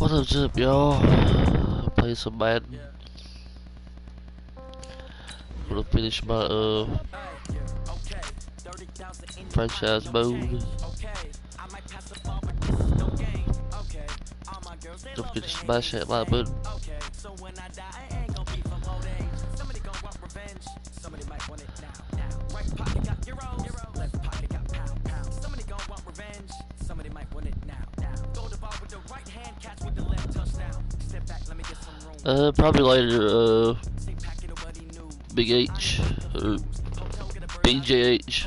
What is up, y'all? Play some Madden. I'm gonna finish my franchise mode. Don't forget to smash that like button. Probably later, Big H, or BJH.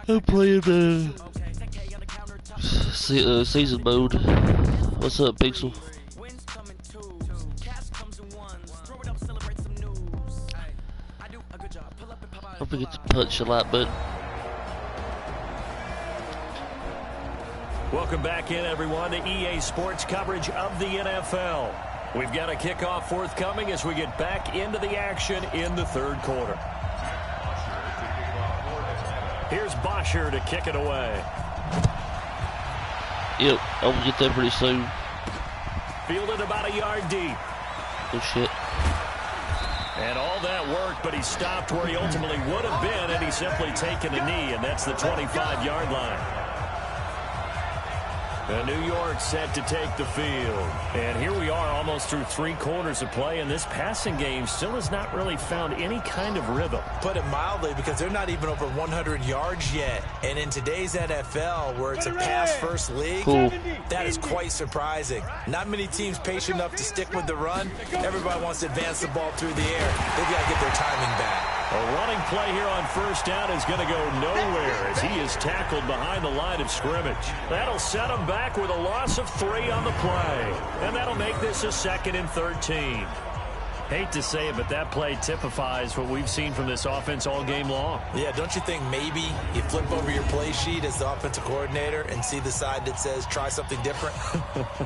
I'm playing season mode. What's up, Pixel? Don't forget to punch the like button. Welcome back in, everyone, to EA Sports coverage of the NFL. We've got a kickoff forthcoming as we get back into the action in the third quarter. Here's Bosher to kick it away. Yep, I'll get that pretty soon. Fielded about a yard deep. Oh, shit. And all that worked, but he stopped where he ultimately would have been had he simply taken a knee, and that's the 25-yard line. New York set to take the field. And here we are almost through 3 quarters of play, and this passing game still has not really found any kind of rhythm. Put it mildly, because they're not even over 100 yards yet. And in today's NFL, where it's a pass-first league, that is quite surprising. Not many teams patient enough to stick with the run. Everybody wants to advance the ball through the air. They've got to get their timing back. A running play here on first down is going to go nowhere as he is tackled behind the line of scrimmage. That'll set him back with a loss of 3 on the play. And that'll make this a 2nd and 13. Hate to say it, but that play typifies what we've seen from this offense all game long. Yeah, don't you think maybe you flip over your play sheet as the offensive coordinator and see the side that says try something different?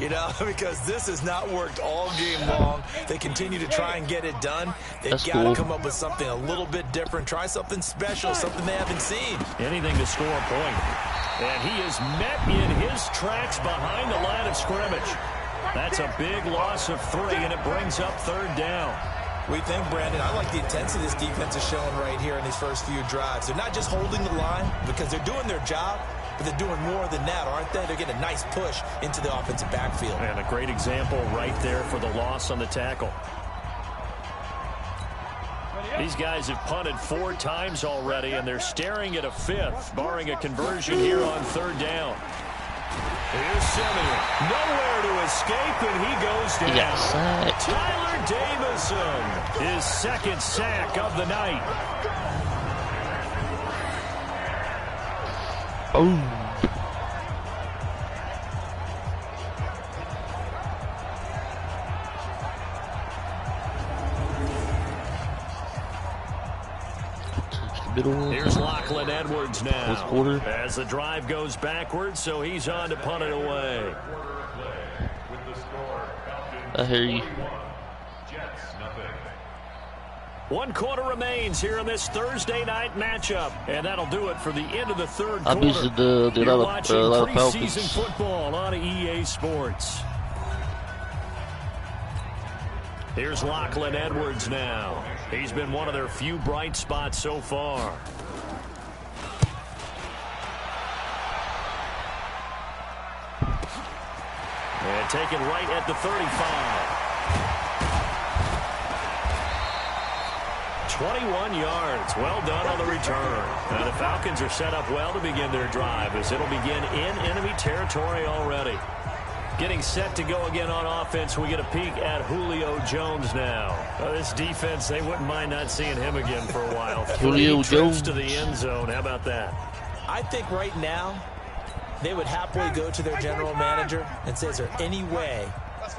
You know, because this has not worked all game long. They continue to try and get it done. They've got to come up with something a little bit different. Try something special, something they haven't seen. Anything to score a point. And he is met in his tracks behind the line of scrimmage. That's a big loss of 3, and it brings up 3rd down. We think, Brandon, I like the intensity this defense is showing right here in these first few drives. They're not just holding the line because they're doing their job, but they're doing more than that, aren't they? They're getting a nice push into the offensive backfield. And a great example right there for the loss on the tackle. These guys have punted 4 times already, and they're staring at a 5th, barring a conversion here on 3rd down. Here's Simeon. Nowhere to escape, and he goes down. Yes, Tyler Davison, his 2nd sack of the night. Oh. Here's Lachlan Edwards now as the drive goes backwards, so he's on to punt it away. I hear you. 1 quarter remains here in this Thursday night matchup, and that'll do it for the end of the third quarter. You're watching preseason football on EA Sports. Here's Lachlan Edwards now. He's been one of their few bright spots so far. And taken right at the 35. 21 yards. Well done on the return. Now the Falcons are set up well to begin their drive as it'll begin in enemy territory already. Getting set to go again on offense, we get a peek at Julio Jones now. This defense, they wouldn't mind not seeing him again for a while. Julio Jones to the end zone. How about that? I think right now they would happily go to their general manager and say, is there any way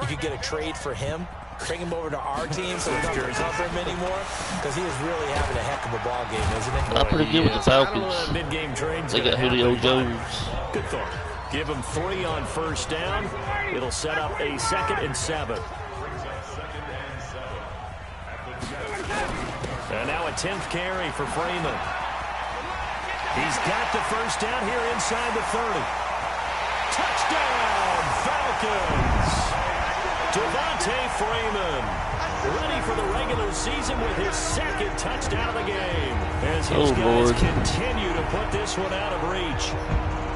you could get a trade for him? Bring him over to our team so we don't have to cover him anymore? Because he is really having a heck of a ball game, isn't he? I'm pretty good with the Falcons. Mid-game trades. They got Julio Jones. Good thought. Give him 3 on first down. It'll set up a 2nd and 7. And now a 10th carry for Freeman. He's got the first down here inside the 30. Touchdown, Falcons! Devontae Freeman, ready for the regular season with his second touchdown of the game, as his guys continue to put this one out of reach.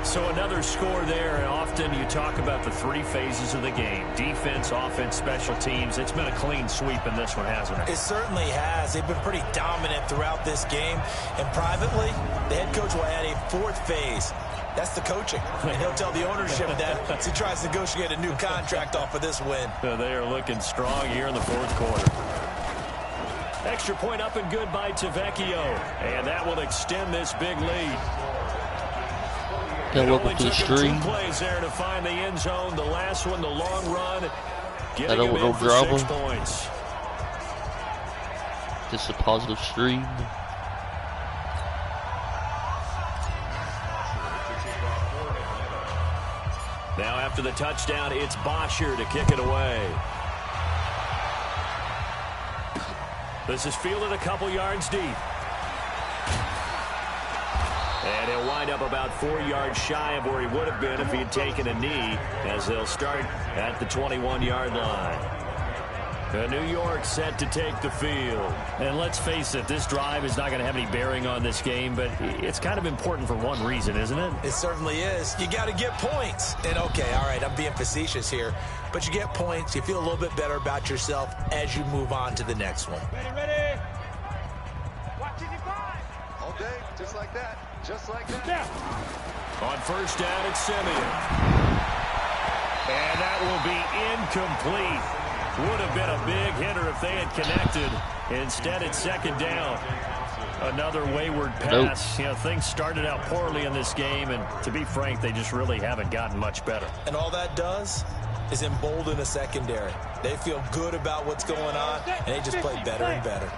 So another score there, and often you talk about the three phases of the game: defense, offense, special teams. It's been a clean sweep in this one, hasn't it? It certainly has. They've been pretty dominant throughout this game. And privately, the head coach will add a fourth phase. That's the coaching. And he'll tell the ownership that as he tries to negotiate a new contract off of this win. They are looking strong here in the fourth quarter. Extra point up and good by Tavecchio. And that will extend this big lead. Got welcome to the stream. 2 plays there to find the end zone. The last one, the long run, getting him in for 6 points. Just a positive stream. Now after the touchdown, it's Bosher to kick it away. This is fielded a couple yards deep. And he'll wind up about 4 yards shy of where he would have been if he had taken a knee, as they'll start at the 21-yard line. New York set to take the field. And let's face it, this drive is not going to have any bearing on this game, but it's kind of important for one reason, isn't it? It certainly is. You got to get points. And, okay, all right, I'm being facetious here, but you get points, you feel a little bit better about yourself as you move on to the next one. Ready. Watch it, all day, just like that. Just like that. Yeah. On first down, it's Simeon. And that will be incomplete. Would have been a big hitter if they had connected. Instead, it's second down. Another wayward pass. Nope. You know, things started out poorly in this game, and to be frank, they just really haven't gotten much better. And all that does is embolden a secondary. They feel good about what's going on, and they just play better and better.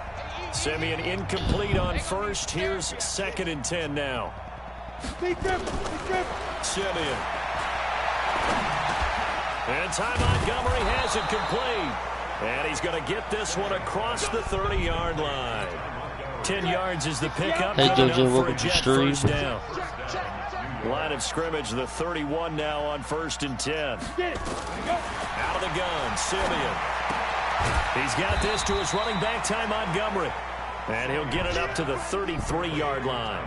Simeon incomplete on first. Here's 2nd and 10 now. Simeon. And Ty Montgomery has it complete. And he's going to get this one across the 30-yard line. 10 yards is the pickup. Hey, JoJo, for welcome a to Jet stream. first down. Line of scrimmage, the 31 now on 1st and 10. Out of the gun, Simeon. He's got this to his running back, Ty Montgomery. And he'll get it up to the 33-yard line.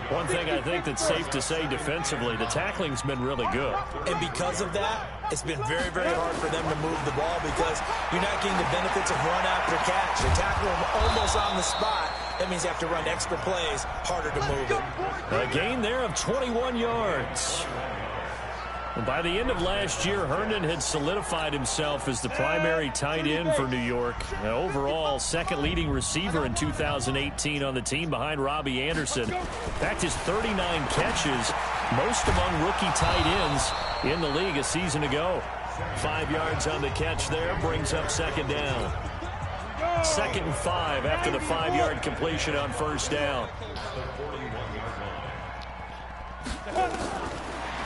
One thing I think that's safe to say defensively, the tackling's been really good. And because of that, it's been very, very hard for them to move the ball because you're not getting the benefits of run after catch. They tackle them almost on the spot. That means you have to run extra plays, harder to move it. A gain there of 21 yards. By the end of last year, Herndon had solidified himself as the primary tight end for New York. Overall, second leading receiver in 2018 on the team behind Robbie Anderson. In fact, his 39 catches, most among rookie tight ends in the league a season ago. 5 yards on the catch there, brings up second down. 2nd and 5 after the 5-yard completion on first down.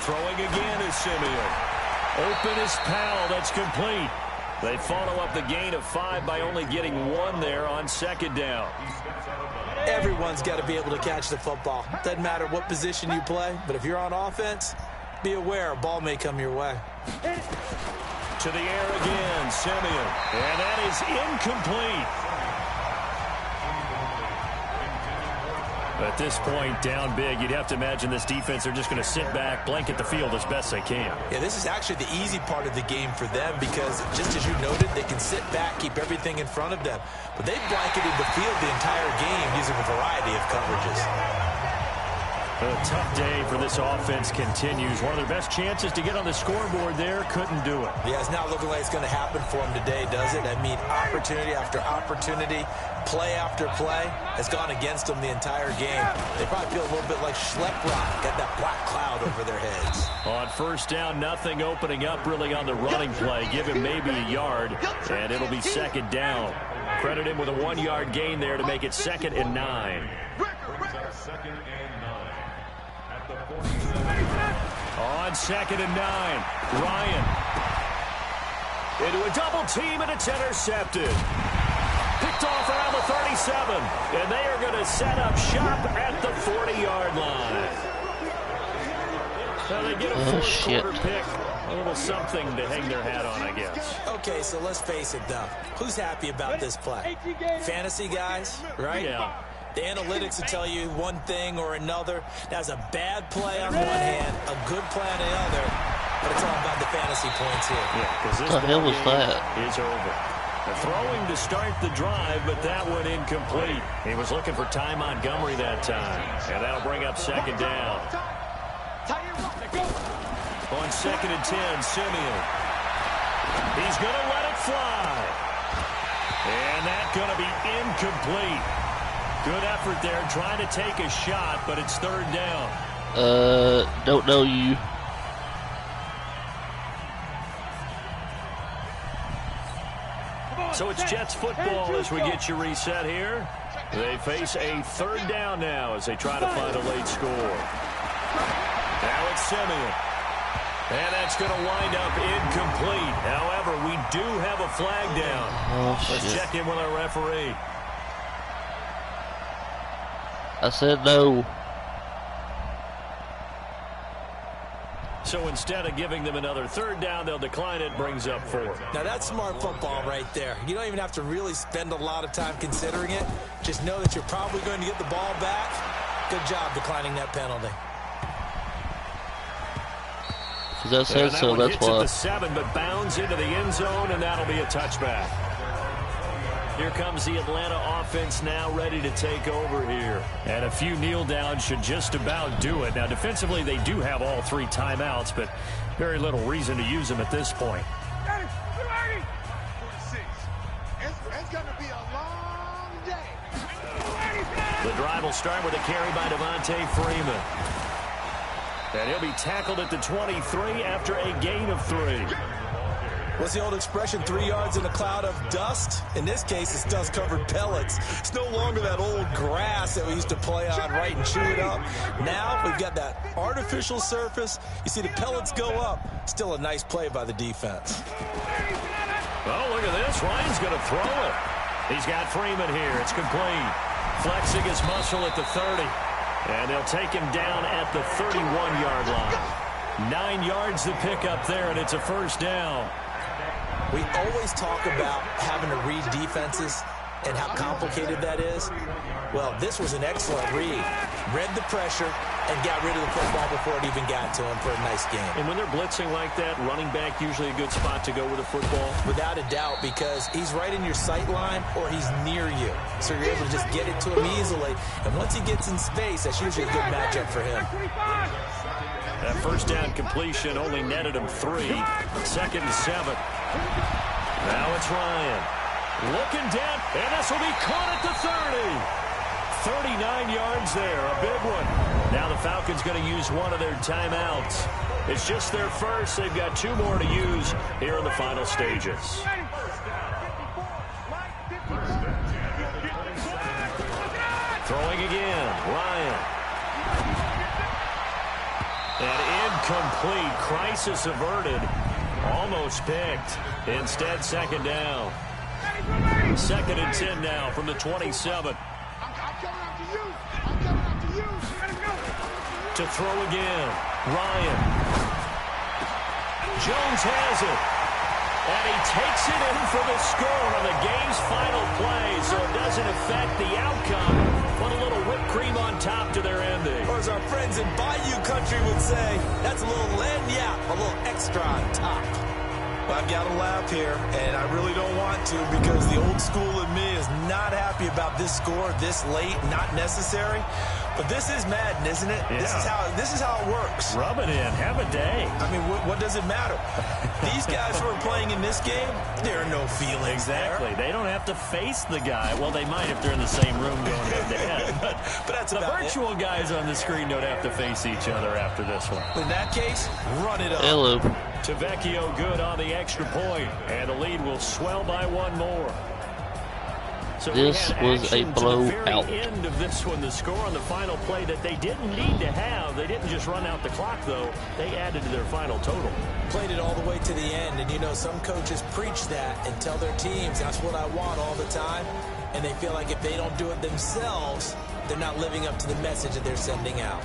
Throwing again is Simeon. Open is Powell. That's complete. They follow up the gain of 5 by only getting 1 there on second down. Everyone's got to be able to catch the football. Doesn't matter what position you play, but if you're on offense, be aware a ball may come your way. To the air again, Simeon. And that is incomplete. At this point, down big, you'd have to imagine this defense are just going to sit back, blanket the field as best they can. Yeah, this is actually the easy part of the game for them because, just as you noted, they can sit back, keep everything in front of them. But they've blanketed the field the entire game using a variety of coverages. A tough day for this offense continues. One of their best chances to get on the scoreboard there, couldn't do it. Yeah, it's not looking like it's going to happen for them today, does it? I mean, opportunity after opportunity, play after play has gone against them the entire game. They probably feel a little bit like Schlepp Rock, got that black cloud over their heads. On first down, nothing opening up really on the running play. Give him maybe a yard, and it'll be second down. Credit him with a 1-yard gain there to make it 2nd and 9. On 2nd and 9, Ryan into a double team, and it's intercepted. Picked off around the 37. And they are going to set up shop at the 40-yard line. So they get a fourth quarter pick. A little something to hang their hat on, I guess. Okay, so let's face it, though. Who's happy about this play? Fantasy guys, right? Yeah. The analytics will tell you one thing or another. That's a bad play on one hand, a good play on the other, but it's all about the fantasy points here. Yeah, because this what the hell was that? Is over. They're throwing to start the drive, but that one incomplete. He was looking for Ty Montgomery that time, and that'll bring up second down. On 2nd and 10, Simeon. He's going to let it fly. And that's going to be incomplete. Good effort there, trying to take a shot, but it's third down. Don't know you. So it's Jets football as we get you reset here. They face a third down now as they try to find a late score. Now it's Simeon. And that's going to wind up incomplete. However, we do have a flag down. Oh, Let's check in with our referee. I said no. So instead of giving them another third down, they'll decline it, brings up 4. Now, that's smart football right there. You don't even have to really spend a lot of time considering it. Just know that you're probably going to get the ball back. Good job declining that penalty. That says that so, one that's hits at why. the 7, but bounds into the end zone, and that'll be a touchback. Here comes the Atlanta offense now ready to take over here. And a few kneel downs should just about do it. Now, defensively, they do have all 3 timeouts, but very little reason to use them at this point. It's going to be a long day. The drive will start with a carry by Devontae Freeman. And he'll be tackled at the 23 after a gain of 3. What's the old expression, 3 yards in a cloud of dust? In this case, it's dust-covered pellets. It's no longer that old grass that we used to play on, right, and chew it up. Now we've got that artificial surface. You see the pellets go up. Still a nice play by the defense. Oh, look at this. Ryan's going to throw it. He's got Freeman here. It's complete. Flexing his muscle at the 30. And they'll take him down at the 31-yard line. 9 yards to pick up there, and it's a first down. We always talk about having to read defenses and how complicated that is. Well, this was an excellent read. Read the pressure and got rid of the football before it even got to him for a nice game. And when they're blitzing like that, running back usually a good spot to go with the football? Without a doubt, because he's right in your sight line or he's near you. So you're able to just get it to him easily. And once he gets in space, that's usually a good matchup for him. That first down completion only netted him 3. 2nd and 7. Now it's Ryan. Looking down, and this will be caught at the 30. 39 yards there, a big one. Now the Falcons going to use one of their timeouts. It's just their first. They've got 2 more to use here in the final stages. Throwing again, Ryan. And incomplete. Crisis averted. Almost picked. Instead, 2nd down. 2nd and 10 now from the 27. To throw again. Ryan. Jones has it. And he takes it in for the score on the game's final play, so it doesn't affect the outcome. Put a little whipped cream on top to their ending. Or as our friends in Bayou Country would say, that's a little lagniappe, a little extra on top. Well, I've got to laugh here, and I really don't want to because the old school in me is not happy about this score this late, not necessary. But this is Madden, isn't it? Yeah. This is how it works. Rub it in. Have a day. I mean, what does it matter? These guys who are playing in this game, there are no feelings Exactly. there. They don't have to face the guy. Well, they might if they're in the same room going head-to-head. But that's the about virtual guys on the screen don't have to face each other after this one. In that case, run it up. Hello. Tavecchio good on the extra point, and the lead will swell by 1 more. So This was a blowout. To the very end of this one, the score on the final play that they didn't need to have. They didn't just run out the clock, though. They added to their final total. Played it all the way to the end, and you know some coaches preach that and tell their teams that's what I want all the time, and they feel like if they don't do it themselves, they're not living up to the message that they're sending out.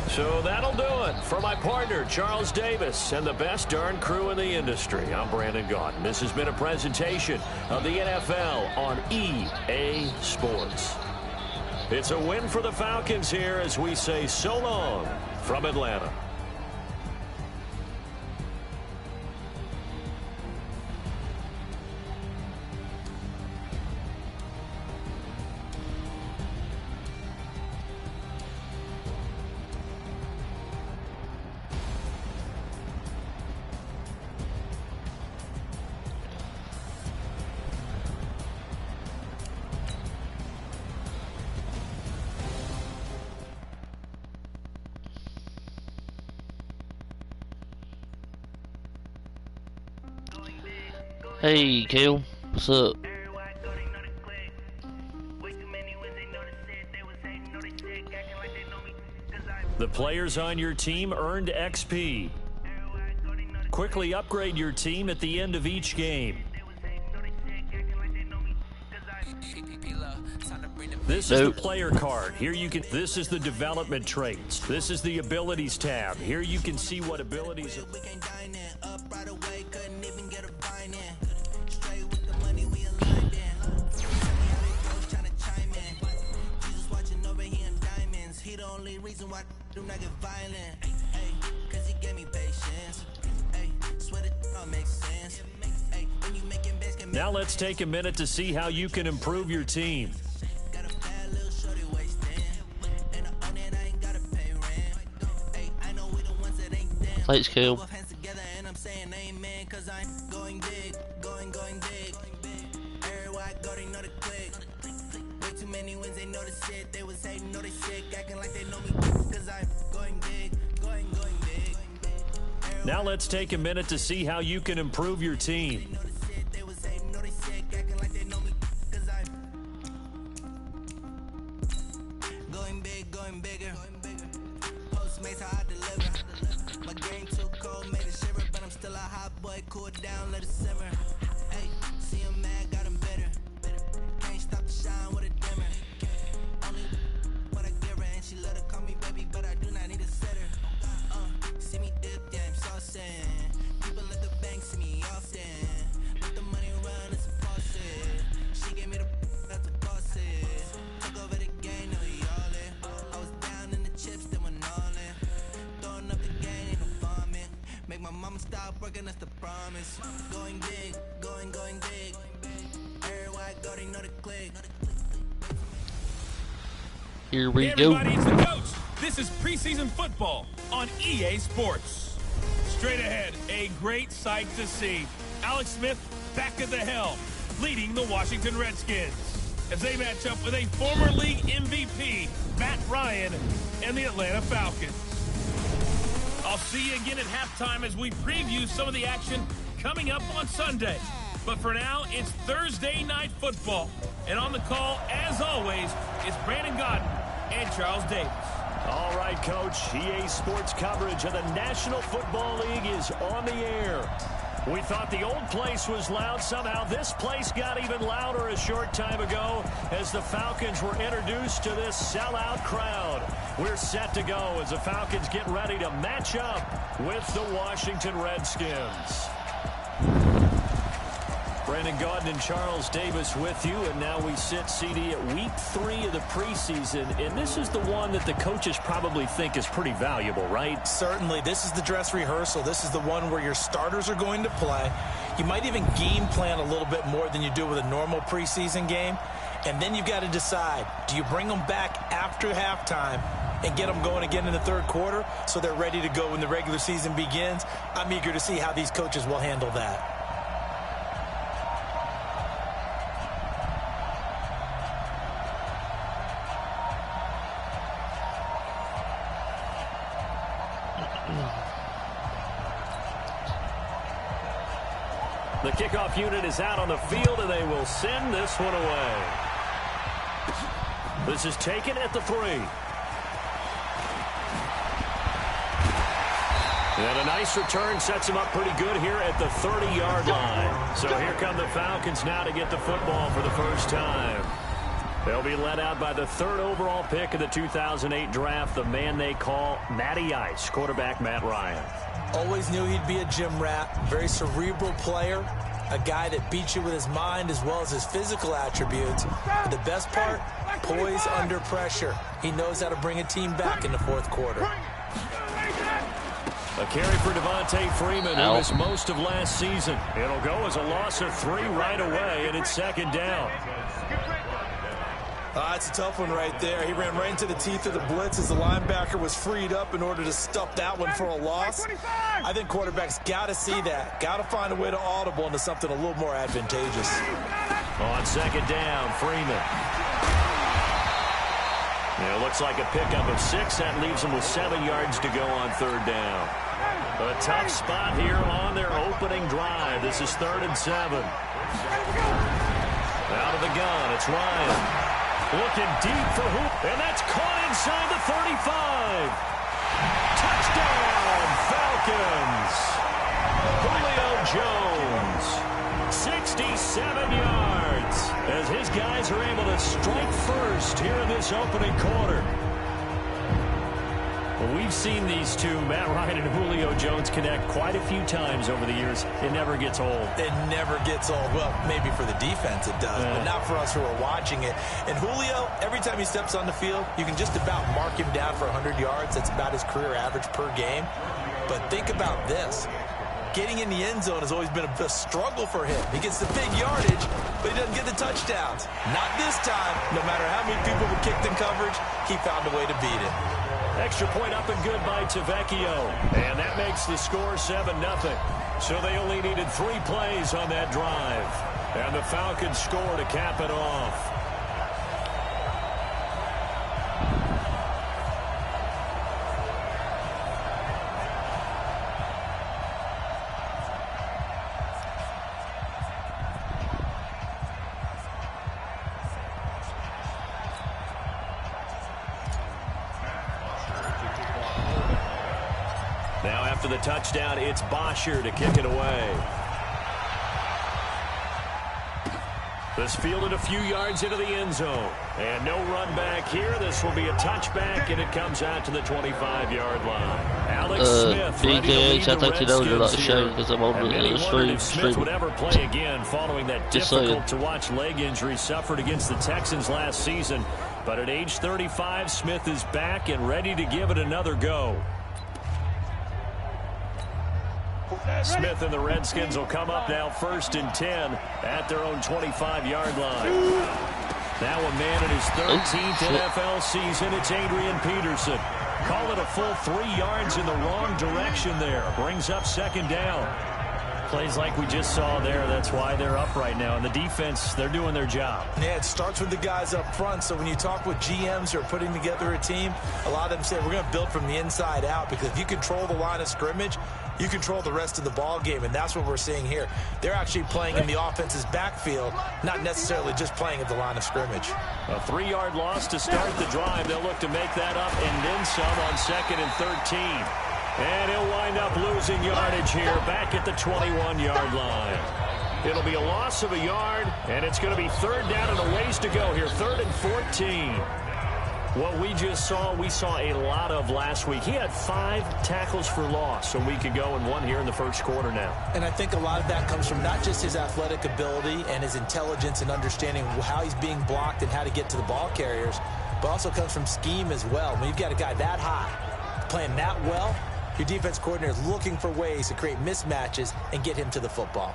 So that'll do it for my partner, Charles Davis, and the best darn crew in the industry. I'm Brandon Gaudin. This has been a presentation of the NFL on EA Sports. It's a win for the Falcons here as we say so long from Atlanta. Hey, Kale, what's up? The players on your team earned XP. Quickly upgrade your team at the end of each game. This is the player card. Here you can. This is the development traits. This is the abilities tab. Here you can see what abilities are. Reason why I do not get violent, hey, cause he gave me patience, hey, swear that all makes sense, hey, when you making bets, now let's take a minute to see how you can improve your team. Got a bad little shorty wasting, and on it I ain't gotta pay rent, hey, I know we the ones that ain't them. Thanks, Kale. Both hands together and I'm saying amen, cause I'm going big, going big, everywhere I go they know the click. Way too many wins, they know the shit. They was hating, know they sick, acting like they know me. Cause I'm going big, going big. Now let's take a minute to see how you can improve your team. They was hating, know they sick, acting like they know me. Cause I'm going big, going bigger. Postmates how I deliver. My game too cold, made it shiver, but I'm still a hot boy. Cool it down, let it simmer. Hey, see him mad, got him better. Can't stop the shine with a dimmer. Only what I give her, and she let her call me baby, but I do not need a setter. See me dip, yeah, I'm saucing. People at the bank see me often. Let the money run, it's a faucet. She gave me the that's a faucet. Took over the game, now we all in. I was down in the chips, they went all in. Throwing up the game, ain't no farming. Make my mama stop working, that's the promise. Going big, going big. Everywhere I go, they know the click. Here we Hey go. everybody, it's the coach. This is preseason football on EA Sports. Straight ahead, a great sight to see. Alex Smith back at the helm, leading the Washington Redskins as they match up with a former league MVP, Matt Ryan, and the Atlanta Falcons. I'll see you again at halftime as we preview some of the action coming up on Sunday. But for now, it's Thursday Night Football. And on the call, as always, it's Brandon Gaudin and Charles Davis. All right, Coach. EA Sports coverage of the National Football League is on the air. We thought the old place was loud. Somehow this place got even louder a short time ago as the Falcons were introduced to this sellout crowd. We're set to go as the Falcons get ready to match up with the Washington Redskins. Brandon Gaudin and Charles Davis with you, and now we sit, CD, at week 3 of the preseason, and this is the one that the coaches probably think is pretty valuable, right? Certainly. This is the dress rehearsal. This is the one where your starters are going to play. You might even game plan a little bit more than you do with a normal preseason game, and then you've got to decide, do you bring them back after halftime and get them going again in the third quarter so they're ready to go when the regular season begins? I'm eager to see how these coaches will handle that. The kickoff unit is out on the field, and they will send this one away. This is taken at the 3. And a nice return sets him up pretty good here at the 30-yard line. So here come the Falcons now to get the football for the first time. They'll be led out by the 3rd overall pick of the 2008 draft, the man they call Matty Ice, quarterback Matt Ryan. Always knew he'd be a gym rat, very cerebral player, a guy that beats you with his mind as well as his physical attributes. But the best part, poise under pressure. He knows how to bring a team back in the 4th quarter. A carry for Devontae Freeman, who missed most of last season. It'll go as a loss of 3 right away, and it's 2nd down. It's a tough one right there. He ran right into the teeth of the blitz as the linebacker was freed up in order to stuff that one for a loss. I think quarterbacks got to see that. Got to find a way to audible into something a little more advantageous. On 2nd down, Freeman. It looks like a pickup of 6. That leaves them with 7 yards to go on 3rd down. A tough spot here on their opening drive. This is 3rd and 7. Out of the gun, it's Ryan. Looking deep for who? And that's caught inside the 35. Touchdown, Falcons. Julio Jones, 67 yards, as his guys are able to strike first here in this opening quarter. Well, we've seen these two, Matt Ryan and Julio Jones, connect quite a few times over the years. It never gets old. It never gets old. Well, maybe for the defense it does, but not for us who are watching it. And Julio, every time he steps on the field, you can just about mark him down for 100 yards. That's about his career average per game. But think about this. Getting in the end zone has always been a struggle for him. He gets the big yardage, but he doesn't get the touchdowns. Not this time. No matter how many people were kicked in coverage, he found a way to beat it. Extra point up and good by Tavecchio. And that makes the score 7-0. So they only needed 3 plays on that drive. And the Falcons score to cap it off. Now after the touchdown, it's Bosher to kick it away. This fielded a few yards into the end zone. And no run back here. This will be a touchback, and it comes out to the 25-yard line. Alex Smith ready to lead the Redskins here. And many wondered if Smith would ever play again following that difficult-to-watch leg injury suffered against the Texans last season. But at age 35, Smith is back and ready to give it another go. Smith and the Redskins will come up now 1st and 10 at their own 25-yard line. Now a man in his 13th NFL season, it's Adrian Peterson. Call it a full 3 yards in the wrong direction there. Brings up 2nd down. Plays like we just saw there. That's why they're up right now. And the defense, they're doing their job. Yeah, it starts with the guys up front. So when you talk with GMs who are putting together a team, a lot of them say we're going to build from the inside out, because if you control the line of scrimmage, you control the rest of the ball game, and that's what we're seeing here. They're actually playing in the offense's backfield, not necessarily just playing at the line of scrimmage. A 3-yard loss to start the drive. They'll look to make that up and then some on 2nd and 13. And he'll wind up losing yardage here back at the 21-yard line. It'll be a loss of a yard, and it's going to be 3rd down and a ways to go here, 3rd and 14. What we just saw, we saw a lot of last week. He had 5 tackles for loss a week ago and 1 here in the first quarter now. And I think a lot of that comes from not just his athletic ability and his intelligence and understanding how he's being blocked and how to get to the ball carriers, but also comes from scheme as well. When you've got a guy that high playing that well, your defense coordinator is looking for ways to create mismatches and get him to the football.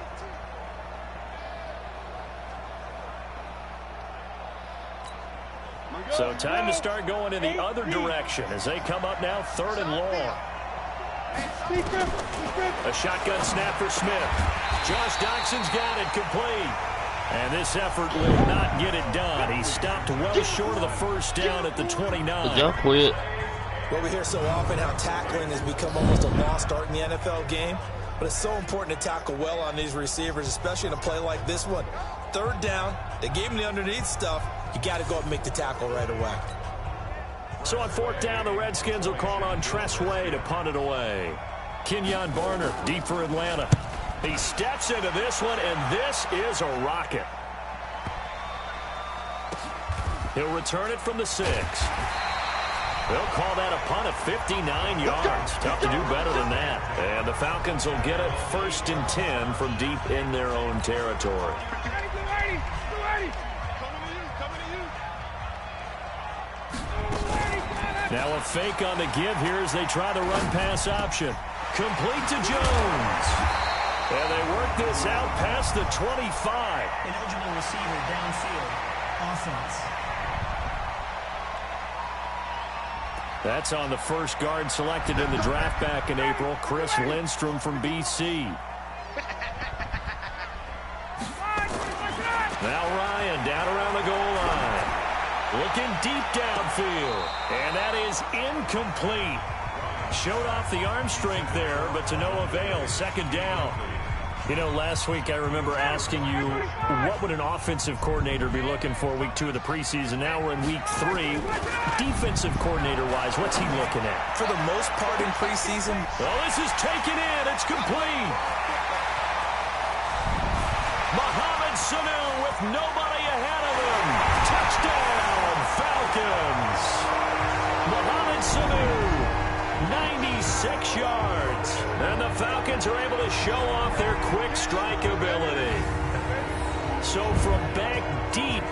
So time to start going in the other direction as they come up now 3rd and long. A shotgun snap for Smith. Josh Doxson's got it complete. And this effort will not get it done. He stopped well short of the 1st down at the 29. Y'all quit. Well, we hear so often how tackling has become almost a lost art in the NFL game. but it's so important to tackle well on these receivers, especially in a play like this one. Third down, they gave him the underneath stuff. You got to go up and make the tackle right away. So on fourth down, the Redskins will call on Tressway to punt it away. Kenyon Barner deep for Atlanta. He steps into this one, and this is a rocket. He'll return it from the 6. They'll call that a punt of 59 yards. Tough to do better than that. And the Falcons will get it 1st and 10 from deep in their own territory. Now a fake on the give here as they try the run-pass option. Complete to Jones. And they work this out past the 25. An eligible receiver downfield. Offense. That's on the first guard selected in the draft back in April, Chris Lindstrom from BC. Now Ryan down around the goal line. Looking deep downfield. And that is incomplete. Showed off the arm strength there, but to no avail. 2nd down. You know, last week I remember asking you, what would an offensive coordinator be looking for week 2 of the preseason? Now we're in week 3. Defensive coordinator-wise, what's he looking at? For the most part in preseason. Oh, this is taken in. It's complete. Mohamed Sanu with nobody ahead of him. Touchdown, Falcons. Mohamed Sanu, 96 yards. And the Falcons are able to show off their quick strike ability. So from back deep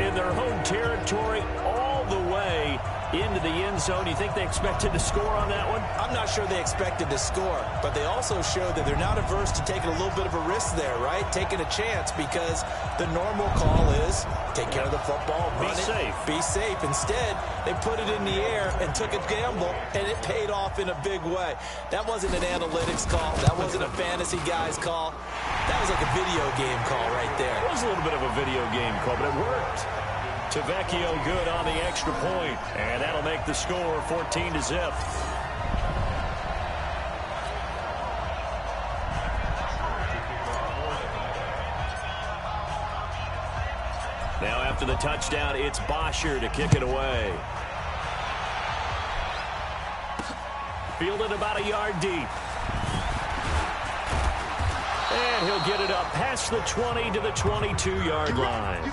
in their home territory, all the way into the end zone. You think they expected to score on that one? I'm not sure they expected to score, but they also showed that they're not averse to taking a little bit of a risk there, right? Taking a chance, because the normal call is take care of the football, run it, safe. Be safe. Instead, they put it in the air and took a gamble, and it paid off in a big way. That wasn't an analytics call. That wasn't a fantasy guy's call. That was like a video game call right there. It was a little bit of a video game call, but it worked. Tavecchio good on the extra point, and that'll make the score 14-0. Now after the touchdown, it's Bosher to kick it away. Fielded about a yard deep. And he'll get it up past the 20 to the 22-yard line.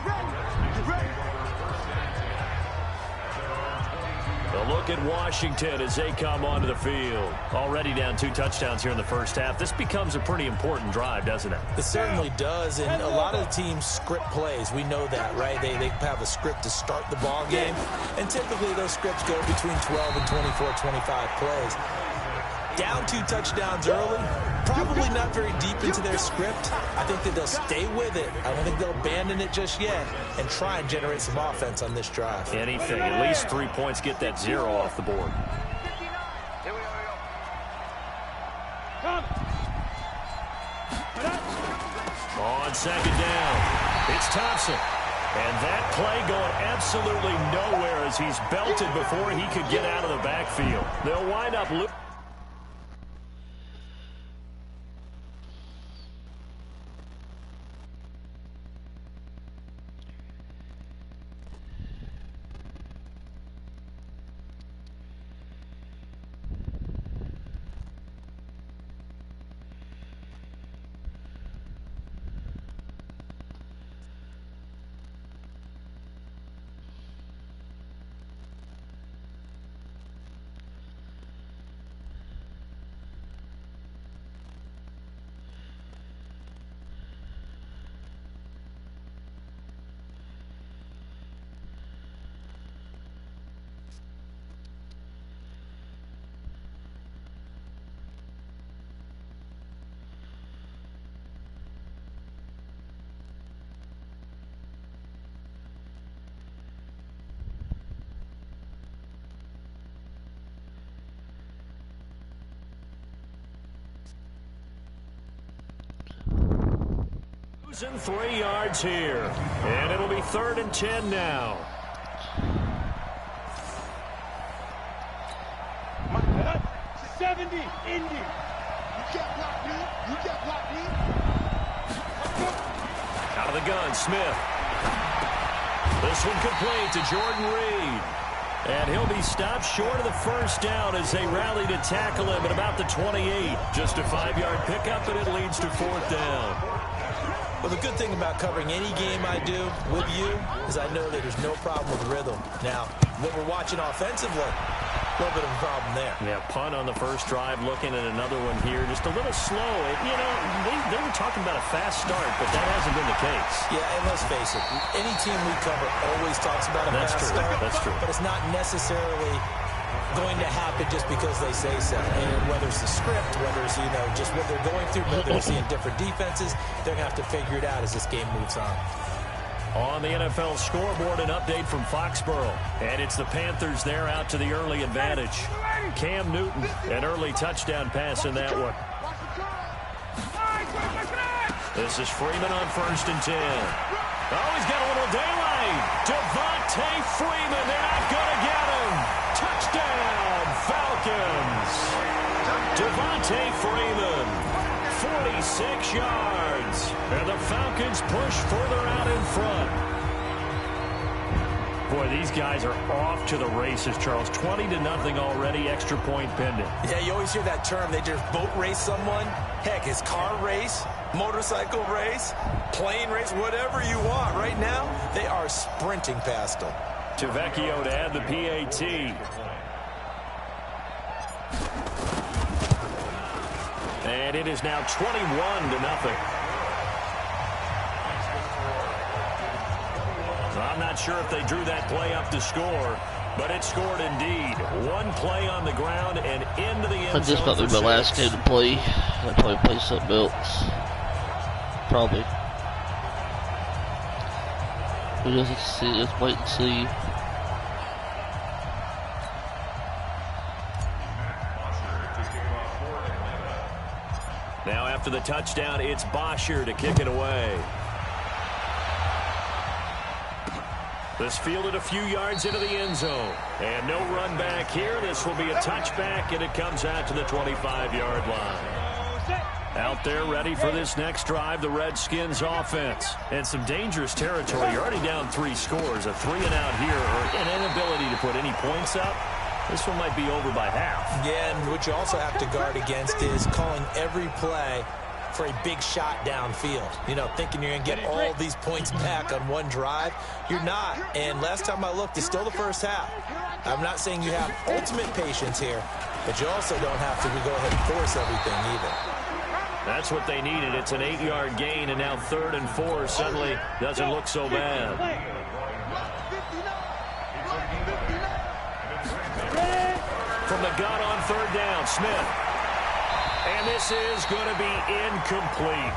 A look at Washington as they come onto the field. Already down 2 touchdowns here in the first half. This becomes a pretty important drive, doesn't it? It certainly does, and a lot of the teams script plays. We know that, right? They have a script to start the ball game, and typically those scripts go between 12 and 24, 25 plays. Down 2 touchdowns early, probably not very deep into their script. I think that they'll stay with it. I don't think they'll abandon it just yet and try and generate some offense on this drive. Anything, at least 3 points, get that 0 off the board. On 2nd down, it's Thompson. And that play going absolutely nowhere as he's belted before he could get out of the backfield. They'll wind up losing. Losing 3 yards here. And it'll be 3rd and 10 now. Out of the gun, Smith. This one complete to Jordan Reed. And he'll be stopped short of the first down as they rally to tackle him at about the 28. Just a 5-yard pickup, and it leads to 4th down. Well, the good thing about covering any game I do with you is I know that there's no problem with rhythm. Now, what we're watching offensively, a little bit of a problem there. Yeah, punt on the first drive, looking at another one here. Just a little slow. You know, they were talking about a fast start, but that hasn't been the case. Yeah, and let's face it, any team we cover always talks about a fast start. That's true. But it's not necessarily going to happen just because they say so. And whether it's the script, whether it's, you know, just what they're going through, whether they're seeing different defenses, they're going to have to figure it out as this game moves on. On the NFL scoreboard, an update from Foxborough. And it's the Panthers there out to the early advantage. Cam Newton, an early touchdown pass in that one. This is Freeman on 1st and 10. Oh, he's got a little daylight. Devontae Freeman, they're not going to get him. Touchdown, Falcons. Devontae Freeman, 46 yards. And the Falcons push further out in front. Boy, these guys are off to the races, Charles. 20-0 already, extra point pending. Yeah, you always hear that term. They just boat race someone. Heck, it's car race, motorcycle race, plane race, whatever you want. Right now, they are sprinting past them. Tavecchio to add the PAT. And it is now 21-0. I'm not sure if they drew that play up to score, but it scored indeed. One play on the ground and into the end zone. I just thought it was my last game to play. I'd probably play something else. Probably. We'll just see. Let's wait and see. Now after the touchdown, it's Bosher to kick it away. This fielded a few yards into the end zone. And no run back here. This will be a touchback, and it comes out to the 25-yard line. Out there ready for this next drive, the Redskins offense. And some dangerous territory. You're already down 3 scores. A 3-and-out here, or an inability to put any points up. This one might be over by half. Yeah, and what you also have to guard against is calling every play for a big shot downfield. You know, thinking you're going to get all these points back on one drive. You're not. And last time I looked, it's still the first half. I'm not saying you have ultimate patience here, but you also don't have to go ahead and force everything either. That's what they needed. It's an 8-yard gain, and now 3rd and 4 suddenly doesn't look so bad. From the gun on 3rd down, Smith. And this is going to be incomplete.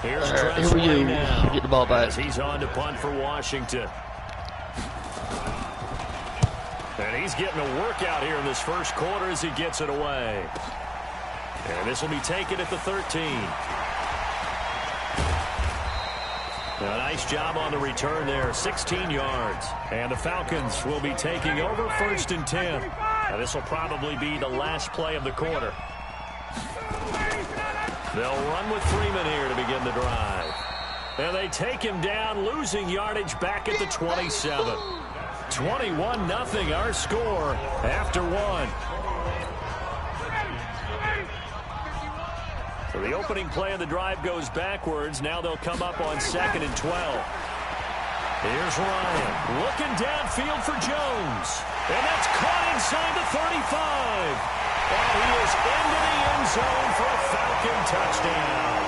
Here's Here we go. now. Get the ball back. As he's on to punt for Washington. And he's getting a workout here in this first quarter as he gets it away. And this will be taken at the 13. A nice job on the return there, 16 yards. And the Falcons will be taking over 1st and 10. Now this will probably be the last play of the quarter. They'll run with Freeman here to begin the drive. And they take him down, losing yardage back at the 27. 21-0 our score after 1. So the opening play of the drive goes backwards. Now they'll come up on 2nd and 12. Here's Ryan looking downfield for Jones. And that's caught inside the 35. And he is into the end zone for a Falcon touchdown.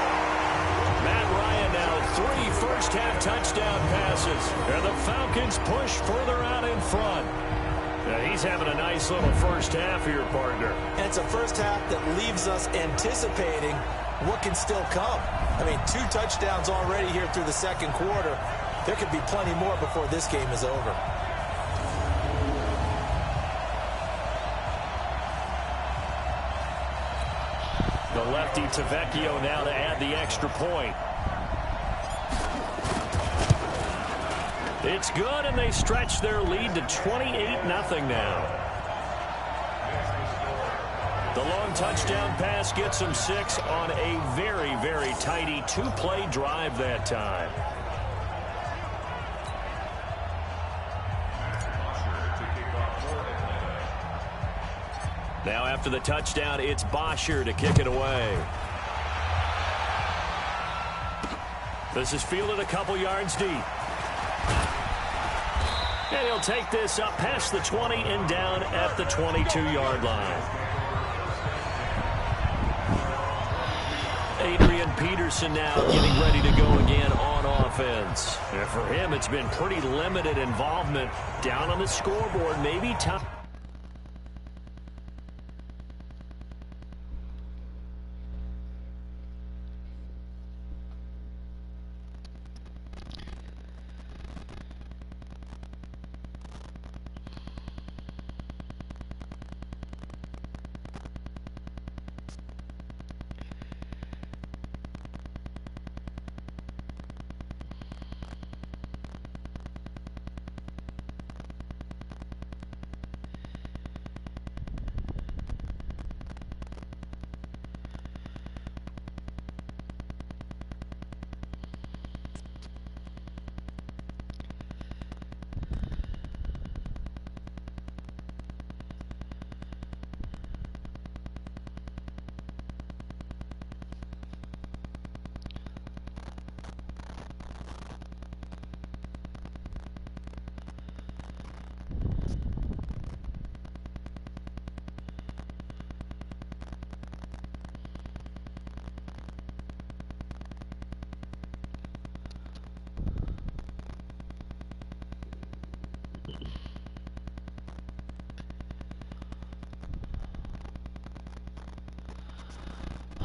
Matt Ryan now 3 first-half touchdown passes. And the Falcons push further out in front. Now he's having a nice little first half here, partner. And it's a first half that leaves us anticipating what can still come. I mean, 2 touchdowns already here through the second quarter. There could be plenty more before this game is over. The lefty Tavecchio now to add the extra point. It's good, and they stretch their lead to 28-0 now. The long touchdown pass gets them 6 on a very, very tidy 2-play drive that time. Now after the touchdown, it's Bosher to kick it away. This is fielded a couple yards deep. And he'll take this up past the 20 and down at the 22-yard line. Adrian Peterson now getting ready to go again on offense. And for him, it's been pretty limited involvement down on the scoreboard. Maybe tough.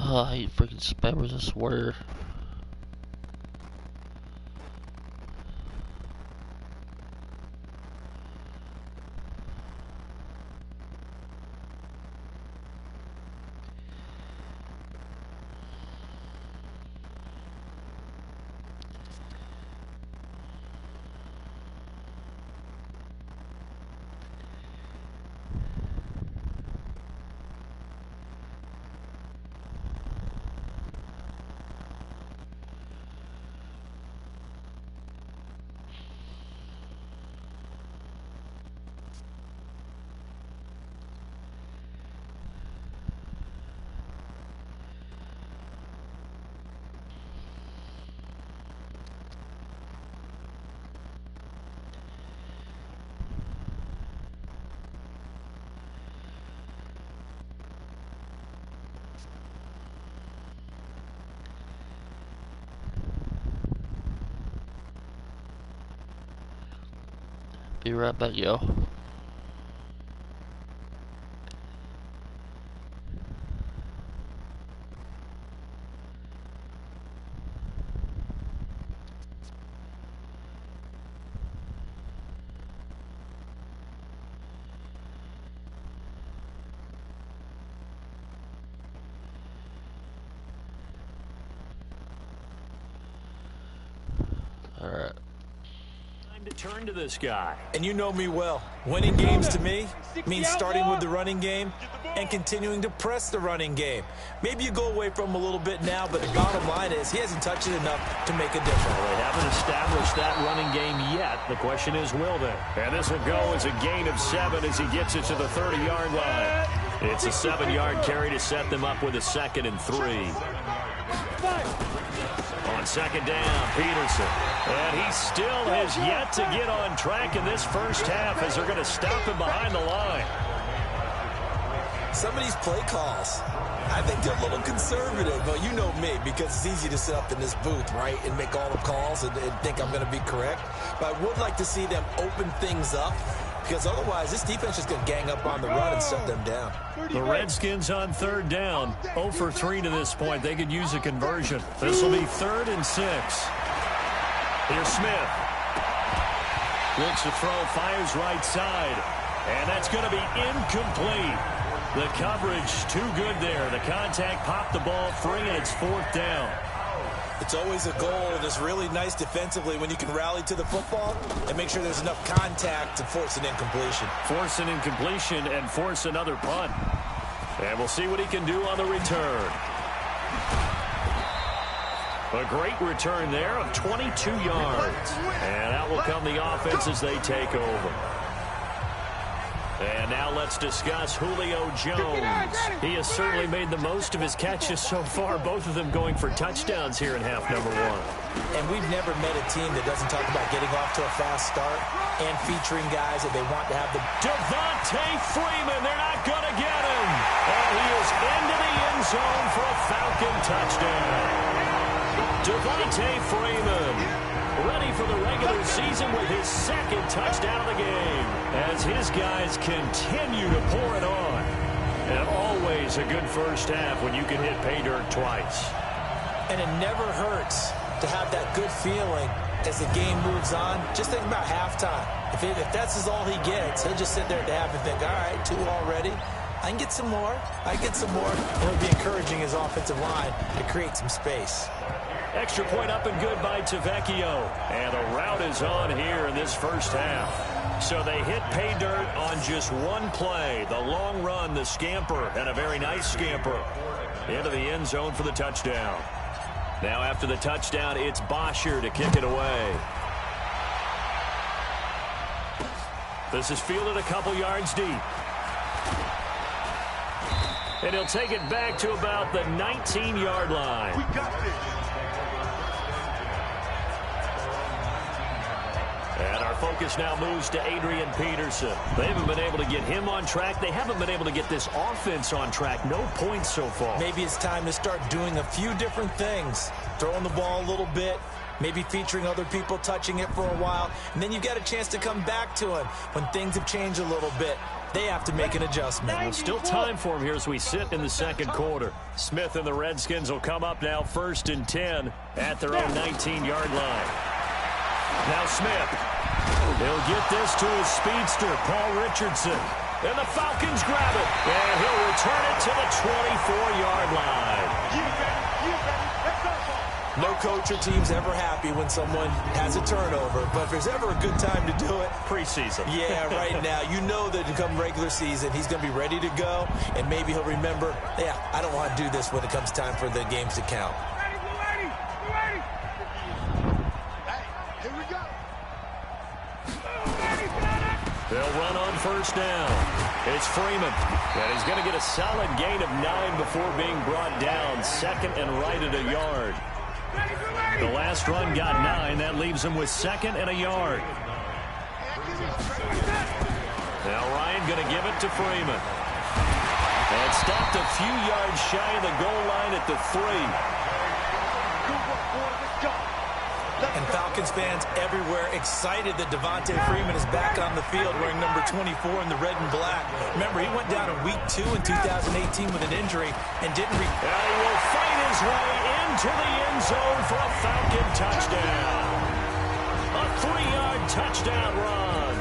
Oh, I hate freaking spammers, I swear. Be right back, yo. All right. To turn to this guy. And you know me well. Winning games to me means starting with the running game and continuing to press the running game. Maybe you go away from him a little bit now, but the bottom line is he hasn't touched it enough to make a difference. Well, they haven't established that running game yet. The question is, will they? And this will go as a gain of 7 as he gets it to the 30-yard line. It's a 7-yard carry to set them up with a 2nd and 3. On second down, Peterson. And he still has yet to get on track in this first half as they're going to stop him behind the line. Some of these play calls, I think they're a little conservative. But you know me, because it's easy to sit up in this booth, right, and make all the calls and think I'm going to be correct. But I would like to see them open things up, because otherwise this defense is going to gang up on the run and shut them down. The Redskins on third down, 0 for 3 to this point. They could use a conversion. This will be 3rd and 6. Here's Smith. Looks to throw, fires right side. And that's going to be incomplete. The coverage too good there. The contact popped the ball free, and it's 4th down. It's always a goal, and it's really nice defensively when you can rally to the football and make sure there's enough contact to force an incompletion. Force an incompletion and force another punt. And we'll see what he can do on the return. A great return there of 22 yards. And out will come the offense as they take over. And now let's discuss Julio Jones. He has certainly made the most of his catches so far, both of them going for touchdowns here in half number one. And we've never met a team that doesn't talk about getting off to a fast start and featuring guys that they want to have the... Devontae Freeman, they're not going to get him. And he is into the end zone for a Falcon touchdown. Devontae Freeman, ready for the regular season with his second touchdown of the game, as his guys continue to pour it on. And always a good first half when you can hit pay dirt twice. And it never hurts to have that good feeling as the game moves on. Just think about halftime. If that's all he gets, he'll just sit there at the half and think, all right, 2 already. I can get some more. I get some more. And it'll be encouraging his offensive line to create some space. Extra point up and good by Tavecchio. And the route is on here in this first half. So they hit pay dirt on just one play. The long run, the scamper, and a very nice scamper into the end zone for the touchdown. Now after the touchdown, it's Bosher to kick it away. This is fielded a couple yards deep. And he'll take it back to about the 19-yard line. We got this. And our focus now moves to Adrian Peterson. They haven't been able to get him on track. They haven't been able to get this offense on track. No points so far. Maybe it's time to start doing a few different things. Throwing the ball a little bit. Maybe featuring other people touching it for a while. And then you get a chance to come back to him when things have changed a little bit. They have to make an adjustment. Well, still time for him here as we sit in the second quarter. Smith and the Redskins will come up now 1st and 10 at their own 19-yard line. Now Smith. He'll get this to his speedster, Paul Richardson. And the Falcons grab it. And he'll return it to the 24-yard line. No coach or team's ever happy when someone has a turnover, but if there's ever a good time to do it, preseason. Yeah, right now. You know that to come regular season, he's going to be ready to go, and maybe he'll remember, yeah, I don't want to do this when it comes time for the games to count. Hey, here we go. They'll run on 1st down. It's Freeman. And he's going to get a solid gain of 9 before being brought down. 2nd and right at a yard. The last run got 9. That leaves him with 2nd and a yard. Now Ryan going to give it to Freeman. And stopped a few yards shy of the goal line at the 3. And Falcons fans everywhere excited that Devontae Freeman is back on the field wearing number 24 in the red and black. Remember, he went down in week 2 in 2018 with an injury and didn't... And he will fight his way into the end zone for a Falcon touchdown. A 3-yard touchdown run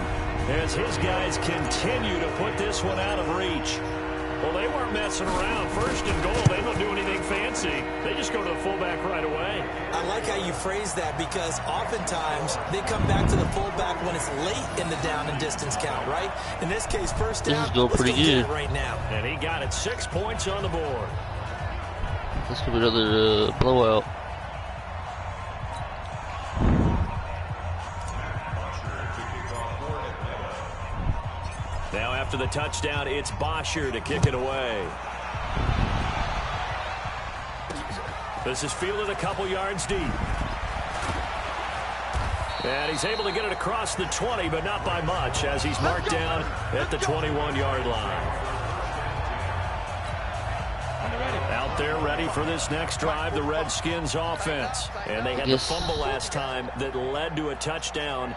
as his guys continue to put this one out of reach. Well, they weren't messing around. 1st and goal, they don't do anything fancy. They just go to the fullback right away. I like how you phrase that because oftentimes they come back to the fullback when it's late in the down and distance count, right? In this case, 1st down, this is going pretty good right now. And he got it 6 points on the board. This could be another blowout. Now after the touchdown, it's Bosher to kick it away. This is fielded a couple yards deep. And he's able to get it across the 20, but not by much, as he's marked down at the 21-yard line. Out there ready for this next drive, the Redskins offense. And they had the fumble last time that led to a touchdown.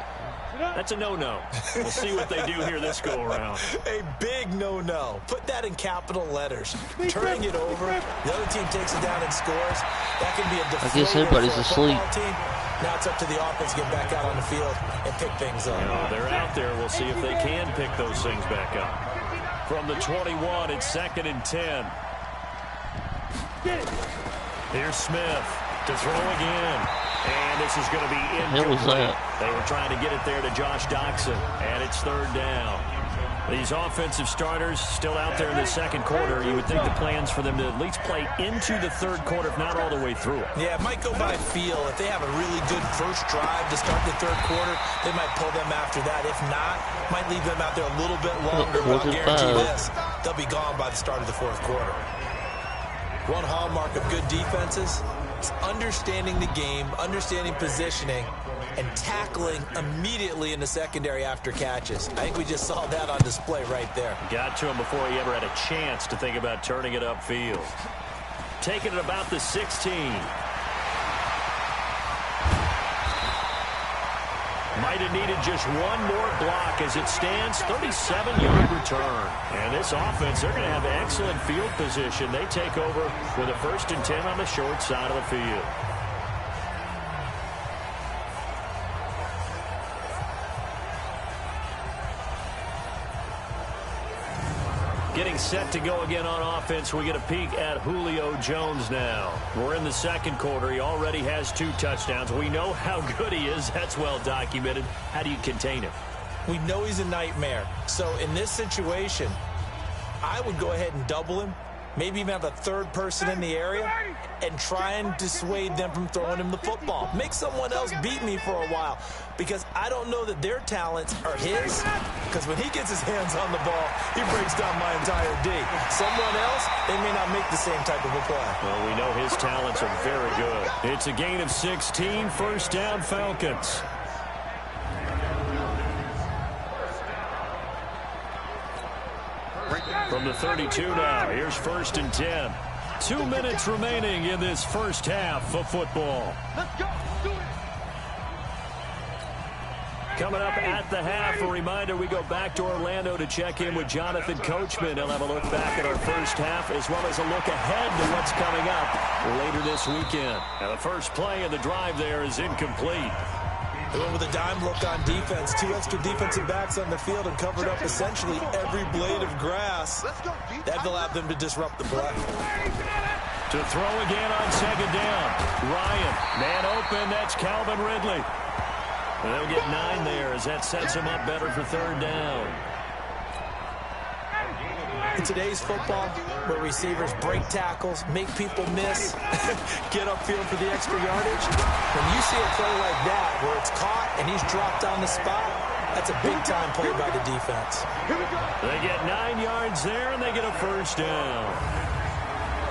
That's a no-no. We'll see what they do here this go-around. A big no-no. Put that in capital letters. Turning it over, the other team takes it down and scores. That can be a deflator. I guess everybody's asleep. Team. Now it's up to the offense to get back out on the field and pick things up. They're out there. We'll see if they can pick those things back up. From the 21, it's 2nd and 10. Here's Smith. To throw again. And this is going to be incomplete. What was that? They were trying to get it there to Josh Doxson, and it's third down. These offensive starters still out there in the second quarter. You would think the plans for them to at least play into the third quarter, if not all the way through it. Yeah, it might go by feel. If they have a really good first drive to start the third quarter, they might pull them after that. If not, might leave them out there a little bit longer. But I'll guarantee this, they'll be gone by the start of the fourth quarter. One hallmark of good defenses is understanding the game, understanding positioning, and tackling immediately in the secondary after catches. I think we just saw that on display right there. Got to him before he ever had a chance to think about turning it upfield. Taking it about the 16. Might have needed just one more block as it stands. 37-yard return. And this offense, they're going to have excellent field position. They take over with a 1st and 10 on the short side of the field. Getting set to go again on offense. We get a peek at Julio Jones now. We're in the second quarter. He already has 2 touchdowns. We know how good he is. That's well documented. How do you contain him? We know he's a nightmare. So in this situation, I would go ahead and double him. Maybe even have a third person in the area and try and dissuade them from throwing him the football. Make someone else beat me for a while because I don't know that their talents are his, because when he gets his hands on the ball, he breaks down my entire D. Someone else, they may not make the same type of a play. Well, we know his talents are very good. It's a gain of 16, 1st down Falcons. From the 32 now, here's 1st and 10. 2 minutes remaining in this first half of football. Let's go. Do it. Coming up at the half, a reminder, we go back to Orlando to check in with Jonathan Coachman. He'll have a look back at our first half as well as a look ahead to what's coming up later this weekend. And the first play of the drive there is incomplete. They went with a dime look on defense. 2 extra defensive backs on the field and covered up essentially every blade of grass. That allowed them to disrupt the play. To throw again on 2nd down. Ryan, man open, that's Calvin Ridley. And they'll get 9 there as that sets him up better for 3rd down. In today's football, where receivers break tackles, make people miss, get upfield for the extra yardage, when you see a play like that where it's caught and he's dropped on the spot, that's a big-time play by the defense. They get 9 yards there, and they get a 1st down.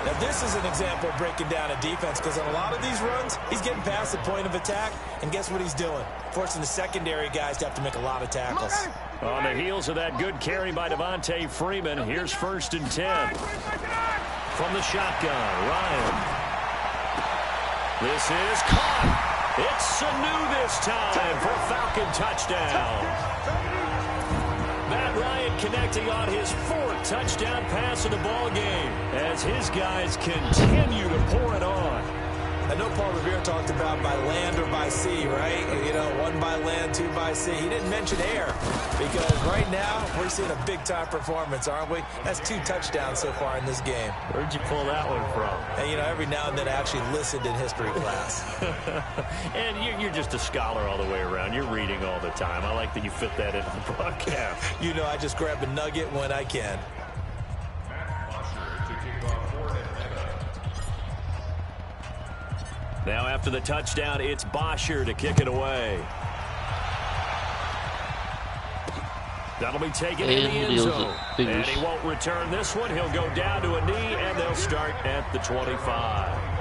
Now, this is an example of breaking down a defense because on a lot of these runs, he's getting past the point of attack, and guess what he's doing? Forcing the secondary guys to have to make a lot of tackles. On the heels of that good carry by Devontae Freeman, here's 1st and 10. From the shotgun, Ryan. This is caught. It's Sanu this time for a Falcon touchdown. Matt Ryan connecting on his 4th touchdown pass of the ball game as his guys continue to pour it on. I know Paul Revere talked about by land or by sea, right? You know, 1 by land, 2 by sea. He didn't mention air because right now we're seeing a big-time performance, aren't we? That's 2 touchdowns so far in this game. Where'd you pull that one from? And, you know, every now and then I actually listened in history class. And you're just a scholar all the way around. You're reading all the time. I like that you fit that into the broadcast. You know, I just grab a nugget when I can. Now after the touchdown, it's Bosher to kick it away. That'll be taken in the end zone. And he won't return this one. He'll go down to a knee, and they'll start at the 25.